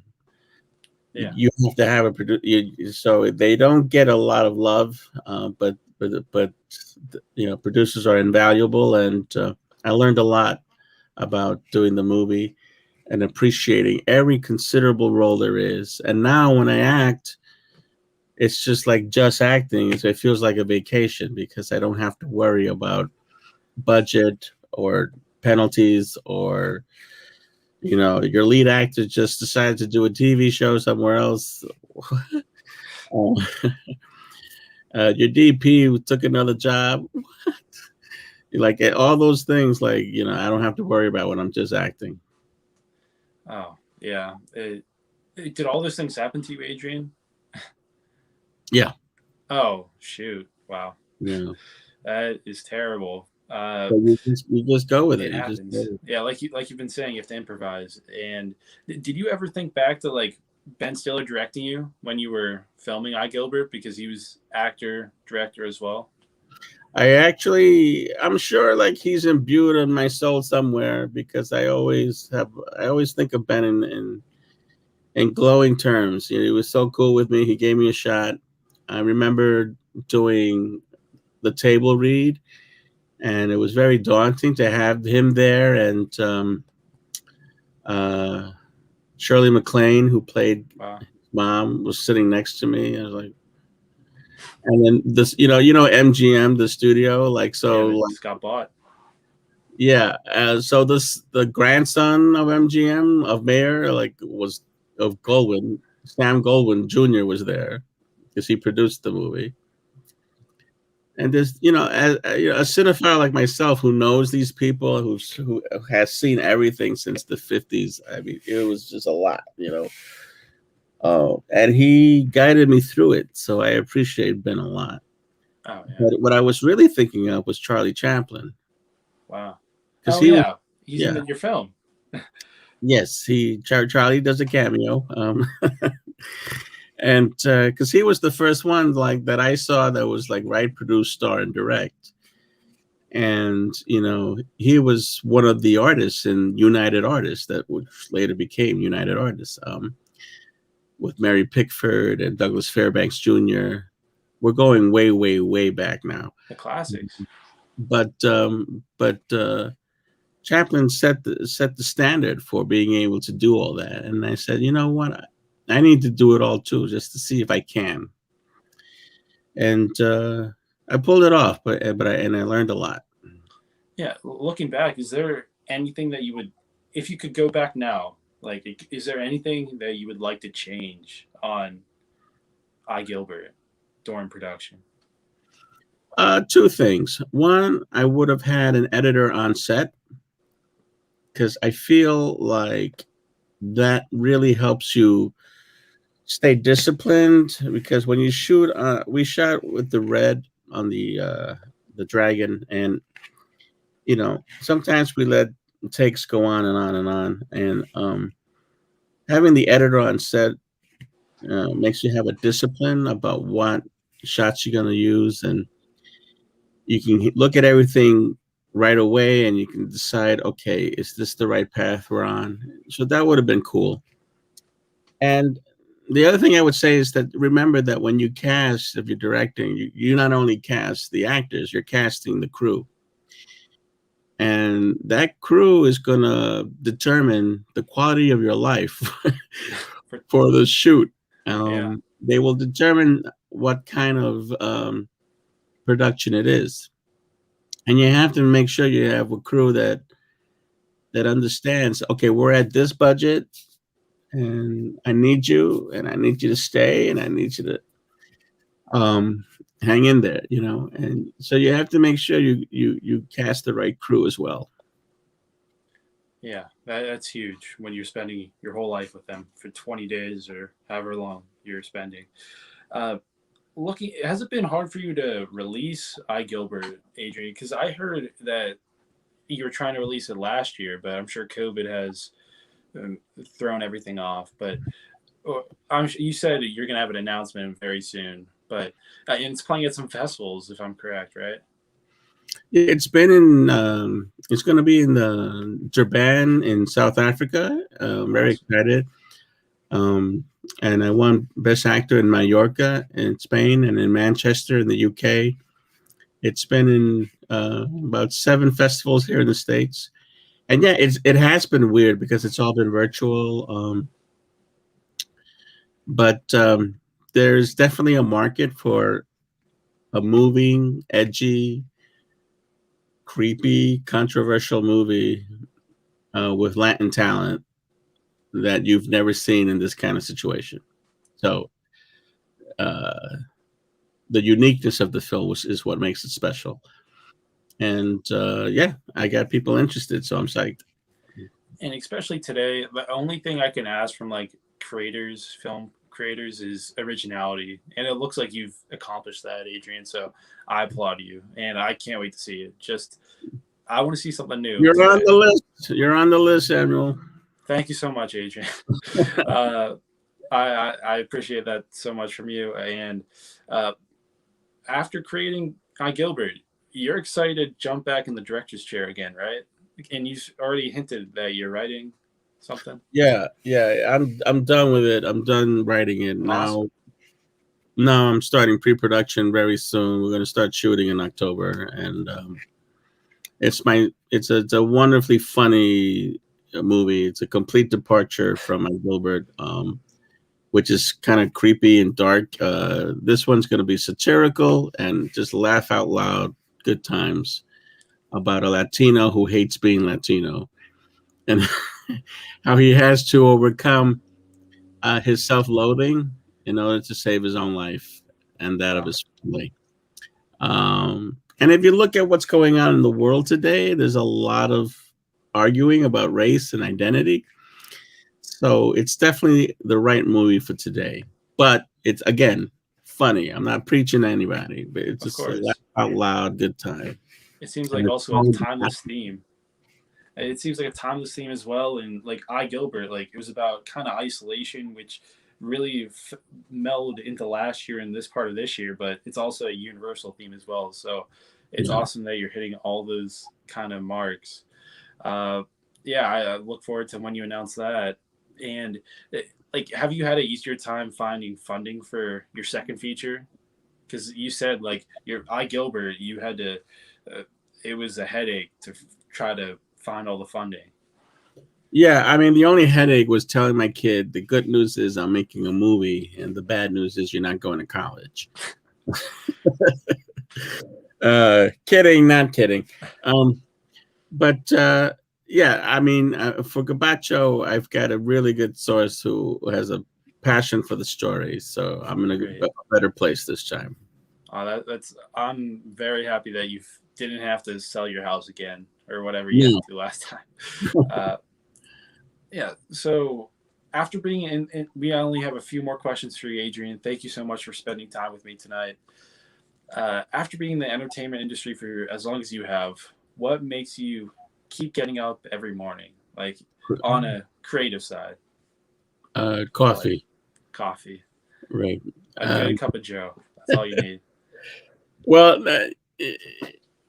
Yeah. You have to have a producer, so they don't get a lot of love. But producers are invaluable, and I learned a lot about doing the movie. and appreciating every considerable role there is. And now when I act, it's just like just acting. So it feels like a vacation because I don't have to worry about budget or penalties or your lead actor just decided to do a TV show somewhere else. Uh, your DP took another job. Like all those things, like I don't have to worry about when I'm just acting. Oh, yeah. Did all those things happen to you, Adrian? Yeah. Oh, shoot. Wow. Yeah. That is terrible. But you just go with it. It You just go happens. with it. Yeah, you've been saying, you have to improvise. And did you ever think back to like Ben Stiller directing you when you were filming I Gilbert, because he was actor director as well? I'm sure like he's imbued in my soul somewhere because I always think of Ben in glowing terms. He was so cool with me. He gave me a shot. I remember doing the table read, and it was very daunting to have him there. And Shirley MacLaine, who played Wow. mom, was sitting next to me. I was like, and then this, MGM, the studio, like Yeah, so, that like just got bought. yeah. So the grandson of MGM of Mayor, like was of Goldwyn, Sam Goldwyn Jr. was there because he produced the movie. And there's, as a cinephile like myself who knows these people, who has seen everything since the 50s. I mean, it was just a lot. Oh, and he guided me through it, so I appreciate Ben a lot. Oh, yeah. But what I was really thinking of was Charlie Chaplin, Wow. because Oh, he was, yeah. He's yeah, in your film. yes, Charlie does a cameo, and because he was the first one like that I saw that was like write, produce, star, and direct. And he was one of the artists in United Artists that which later became United Artists, with Mary Pickford and Douglas Fairbanks Jr. We're going way, way, way back now. The classics. But Chaplin set the standard for being able to do all that, and I said, you know what, I need to do it all too, just to see if I can. And I pulled it off, but I learned a lot. Yeah, looking back, is there anything that you would, if you could go back now, like, is there anything that you would like to change on I Gilbert during production? Two things. One, I would have had an editor on set because I feel like that really helps you stay disciplined. Because when you shoot, we shot with the red on the dragon, and sometimes we let takes go on and on and on, and having the editor on set makes you have a discipline about what shots you're going to use, and you can look at everything right away and you can decide, okay, is this the right path we're on? So that would have been cool. And the other thing I would say is that remember that when you cast, if you're directing, you not only cast the actors, you're casting the crew. And that crew is going to determine the quality of your life for the shoot. Yeah. They will determine what kind of production it is. And you have to make sure you have a crew that understands, okay, we're at this budget and I need you to stay, and I need you to hang in there, and so you have to make sure you cast the right crew as well. Yeah, that's huge when you're spending your whole life with them for 20 days or however long you're spending. Uh, has it been hard for you to release I Gilbert, Adrian? Because I heard that you were trying to release it last year, but I'm sure COVID has thrown everything off. But you said you're going to have an announcement very soon, but and it's playing at some festivals, if I'm correct, right? It's been in. It's going to be in the Durban in South Africa. Very Awesome. excited. And I won Best Actor in Mallorca in Spain and in Manchester in the UK. It's been in about 7 festivals here in the States. And yeah, it has been weird because it's all been virtual. But there's definitely a market for a moving, edgy, creepy, controversial movie with Latin talent that you've never seen in this kind of situation. So uh, the uniqueness of the film is what makes it special. And yeah, I got people interested, so I'm psyched. And especially today, the only thing I can ask from like creators, film creators, is originality, and it looks like you've accomplished that, Adrian. So I applaud you, and I can't wait to see it. Just I want to see something new You're on today. the list. You're on the list, Samuel. Thank you so much, Adrian. uh, I appreciate that so much from you. And uh, after creating I Gilbert, you're excited to jump back in the director's chair again, right? And you already hinted that you're writing something. Yeah, yeah. I'm done with it. I'm done writing it Awesome. now. Now I'm starting pre-production very soon. We're going to start shooting in October, and it's a wonderfully funny movie. It's a complete departure from my Gilbert, which is kind of creepy and dark. This one's going to be satirical and just laugh out loud, good times about a Latino who hates being Latino and how he has to overcome his self-loathing in order to save his own life and that of Wow. his family. And if you look at what's going on in the world today, there's a lot of arguing about race and identity. So it's definitely the right movie for today. But it's again funny. I'm not preaching to anybody, but it's Of just a laugh course. out loud good time. It seems And like it's also a totally timeless theme. It seems like a timeless theme as well. And like I Gilbert, like it was about kind of isolation, which really melded into last year and this part of this year. But it's also a universal theme as well. So it's yeah. awesome that you're hitting all those kind of marks. Uh, yeah, I look forward to when you announce that. And like, have you had an easier time finding funding for your second feature? Because you said like your I Gilbert, you had to. Uh, it was a headache to try to find all the funding. Yeah, I mean the only headache was telling my kid the good news is I'm making a movie and the bad news is you're not going to college. Kidding, not kidding. Um, but yeah, I mean, for Gabacho, I've got a really good source who has a passion for the story, so I'm in Great. a better place this time. That's. I'm very happy that you didn't have to sell your house again or whatever you had No, to do last time. Uh, yeah. So after being in, we only have a few more questions for you, Adrian. Thank you so much for spending time with me tonight. After being in the entertainment industry for as long as you have, what makes you keep getting up every morning? Like on a creative side, like coffee, coffee, right? a good Um, cup of Joe. That's all you need. well,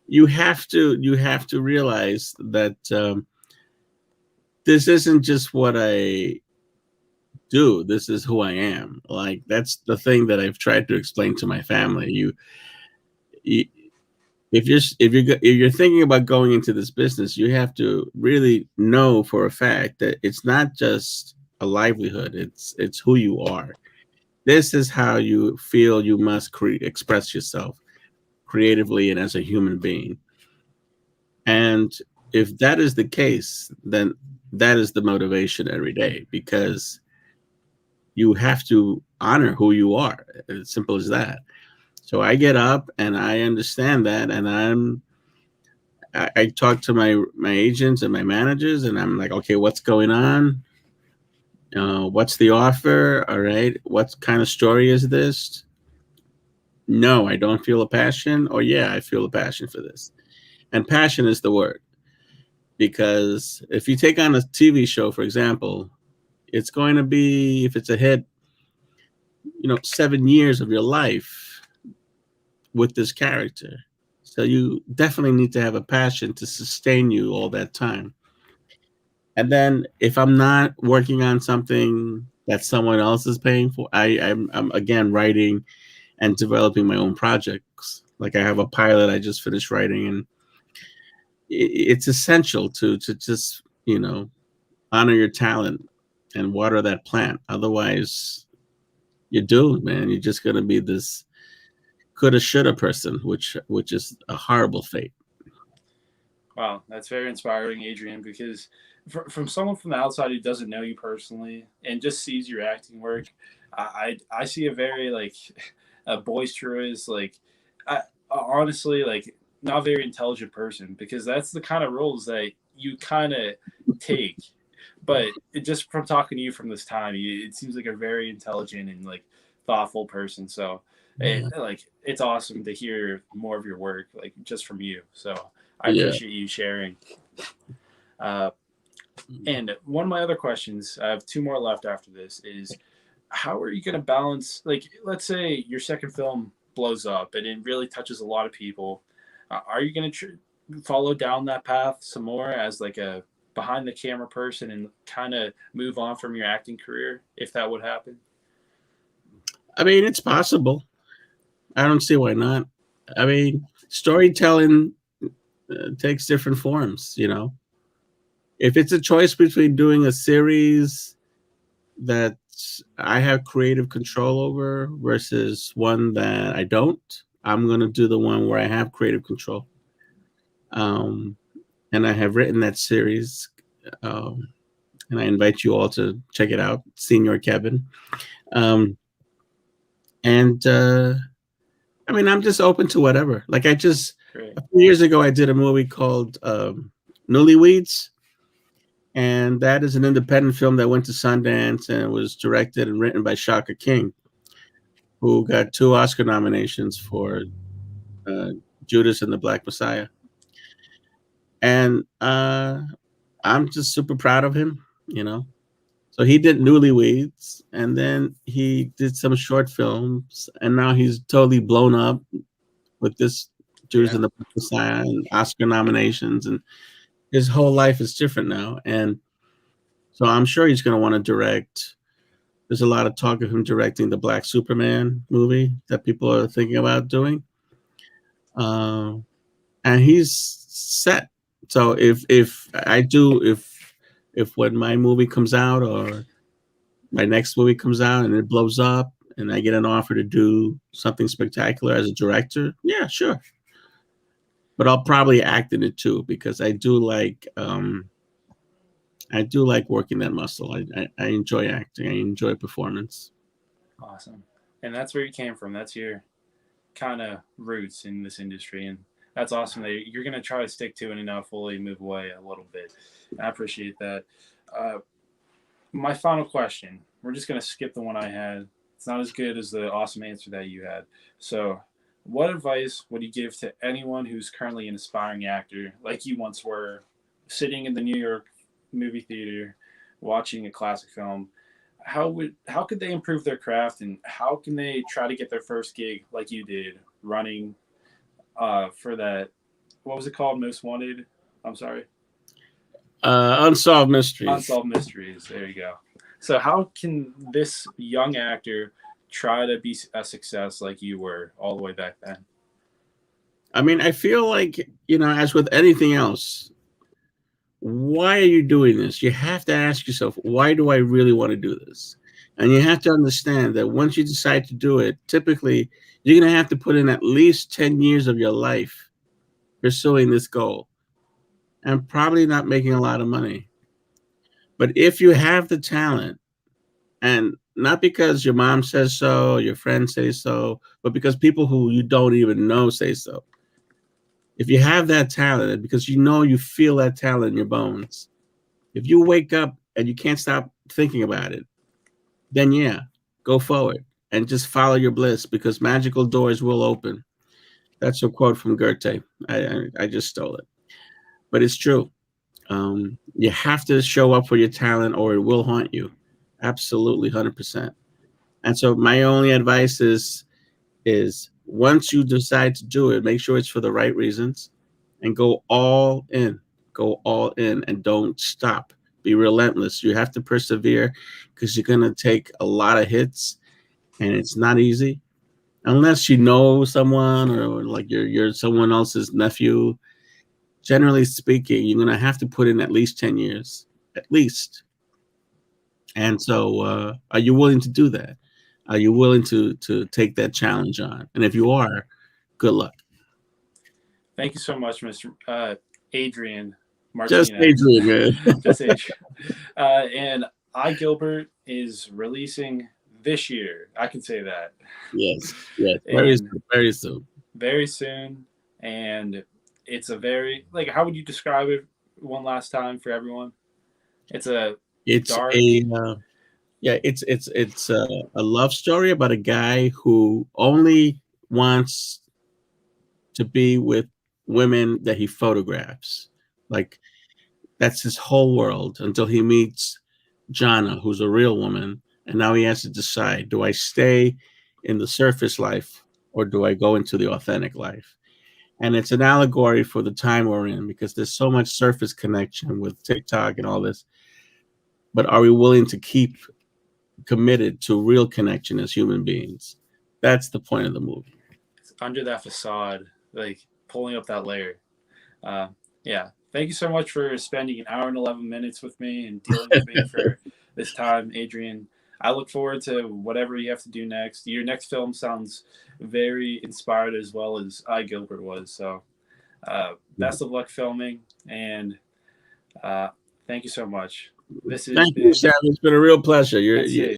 you have to realize that this isn't just what I do. This is who I am. Like that's the thing that I've tried to explain to my family. You if you're thinking about going into this business, you have to really know for a fact that it's not just a livelihood. It's who you are. This is how you feel you must express yourself creatively and as a human being. And if that is the case, then that is the motivation every day because you have to honor who you are. As simple as that. So I get up and I understand that, and I talk to my agents and my managers, and I'm like, okay, what's going on? What's the offer? All right, what kind of story is this? No, I don't feel a passion. Or yeah, I feel a passion for this, and passion is the word because if you take on a TV show, for example, it's going to be if it's a hit, 7 years of your life with this character. So you definitely need to have a passion to sustain you all that time. And then if I'm not working on something that someone else is paying for, I'm again writing and developing my own projects. Like I have a pilot I just finished writing, and it's essential to just, honor your talent and water that plant. Otherwise, you're doomed, man. You're just gonna be this coulda, shoulda person, which is a horrible fate. Wow, that's very inspiring, Adrian, because from someone from the outside who doesn't know you personally and just sees your acting work, I see a very like a boisterous, like I, honestly like not very intelligent person, because that's the kind of roles that you kind of take. But just from talking to you from this time, it seems like a very intelligent and like thoughtful person. So Yeah. it's awesome to hear more of your work, like just from you. So I Yeah. appreciate you sharing. Uh, and one of my other questions, I have two more left after this, is how are you going to balance, like, let's say your second film blows up and it really touches a lot of people. Are you going to follow down that path some more as like a behind the camera person and kind of move on from your acting career if that would happen? I mean, it's possible. I don't see why not. I mean, storytelling takes different forms, If it's a choice between doing a series that I have creative control over versus one that I don't, I'm going to do the one where I have creative control. Um, and I have written that series. And I invite you all to check it out, Senior Kevin. And I mean, I'm just open to whatever. Like a few years ago, I did a movie called Newlyweds. And that is an independent film that went to Sundance and was directed and written by Shaka King, who got 2 Oscar nominations for Judas and the Black Messiah. And I'm just super proud of him, So he did Newlyweds, and then he did some short films, and now he's totally blown up with this Judas and the Black Messiah and Oscar nominations, and his whole life is different now. And so I'm sure he's going to want to direct. There's a lot of talk of him directing the Black Superman movie that people are thinking about doing. And he's set. So if when my movie comes out or my next movie comes out and it blows up and I get an offer to do something spectacular as a director, yeah, sure. But I'll probably act in it too, because I do like working that muscle. I enjoy acting. I enjoy performance. Awesome. And that's where you came from. That's your kind of roots in this industry. And that's awesome that you're going to try to stick to it and not fully move away a little bit. I appreciate that. My final question, we're just going to skip the one I had. It's not as good as the awesome answer that you had. So, what advice would you give to anyone who's currently an aspiring actor, like you once were, sitting in the New York movie theater, watching a classic film? How could they improve their craft, and how can they try to get their first gig like you did, running for that, what was it called? Most Wanted? I'm sorry. Unsolved Mysteries. Unsolved Mysteries. There you go. So how can this young actor try to be a success like you were all the way back then? I mean, I feel like, as with anything else, why are you doing this? You have to ask yourself, why do I really want to do this? And you have to understand that once you decide to do it, typically you're going to have to put in at least 10 years of your life pursuing this goal and probably not making a lot of money. But if you have the talent, and not because your mom says so, your friends say so, but because people who you don't even know say so. If you have that talent, because you feel that talent in your bones, if you wake up and you can't stop thinking about it, then yeah, go forward and just follow your bliss, because magical doors will open. That's a quote from Goethe. I just stole it, but it's true. You have to show up for your talent or it will haunt you. Absolutely, 100%. And so my only advice is once you decide to do it, make sure it's for the right reasons and go all in. Go all in and don't stop. Be relentless. You have to persevere, because you're going to take a lot of hits, and it's not easy unless you know someone, or like you're someone else's nephew. generally speaking, you're going to have to put in at least 10 years, at least. And so, are you willing to do that? Are you willing to take that challenge on? And if you are, good luck. Thank you so much, Mr. Adrian Just Martinez. Adrian, man. Just Adrian. And I Gilbert is releasing this year. I can say that. Yes, yes, very And soon, very soon. very soon. And it's a very, like, how would you describe it one last time for everyone? It's a It's dark. a yeah, it's a love story about a guy who only wants to be with women that he photographs. Like that's his whole world until he meets Jana, who's a real woman, and now he has to decide: do I stay in the surface life or do I go into the authentic life? And it's an allegory for the time we're in because there's so much surface connection with TikTok and all this. But are we willing to keep committed to real connection as human beings? That's the point of the movie. Under that facade, like pulling up that layer. Uh, yeah. Thank you so much for spending an hour and 11 minutes with me and dealing with me for this time, Adrian. I look forward to whatever you have to do next. Your next film sounds very inspired as well as I Gilbert was. So, best of luck filming, and thank you so much. This has Thank you, been Sam. It's been a real pleasure. Teyssier.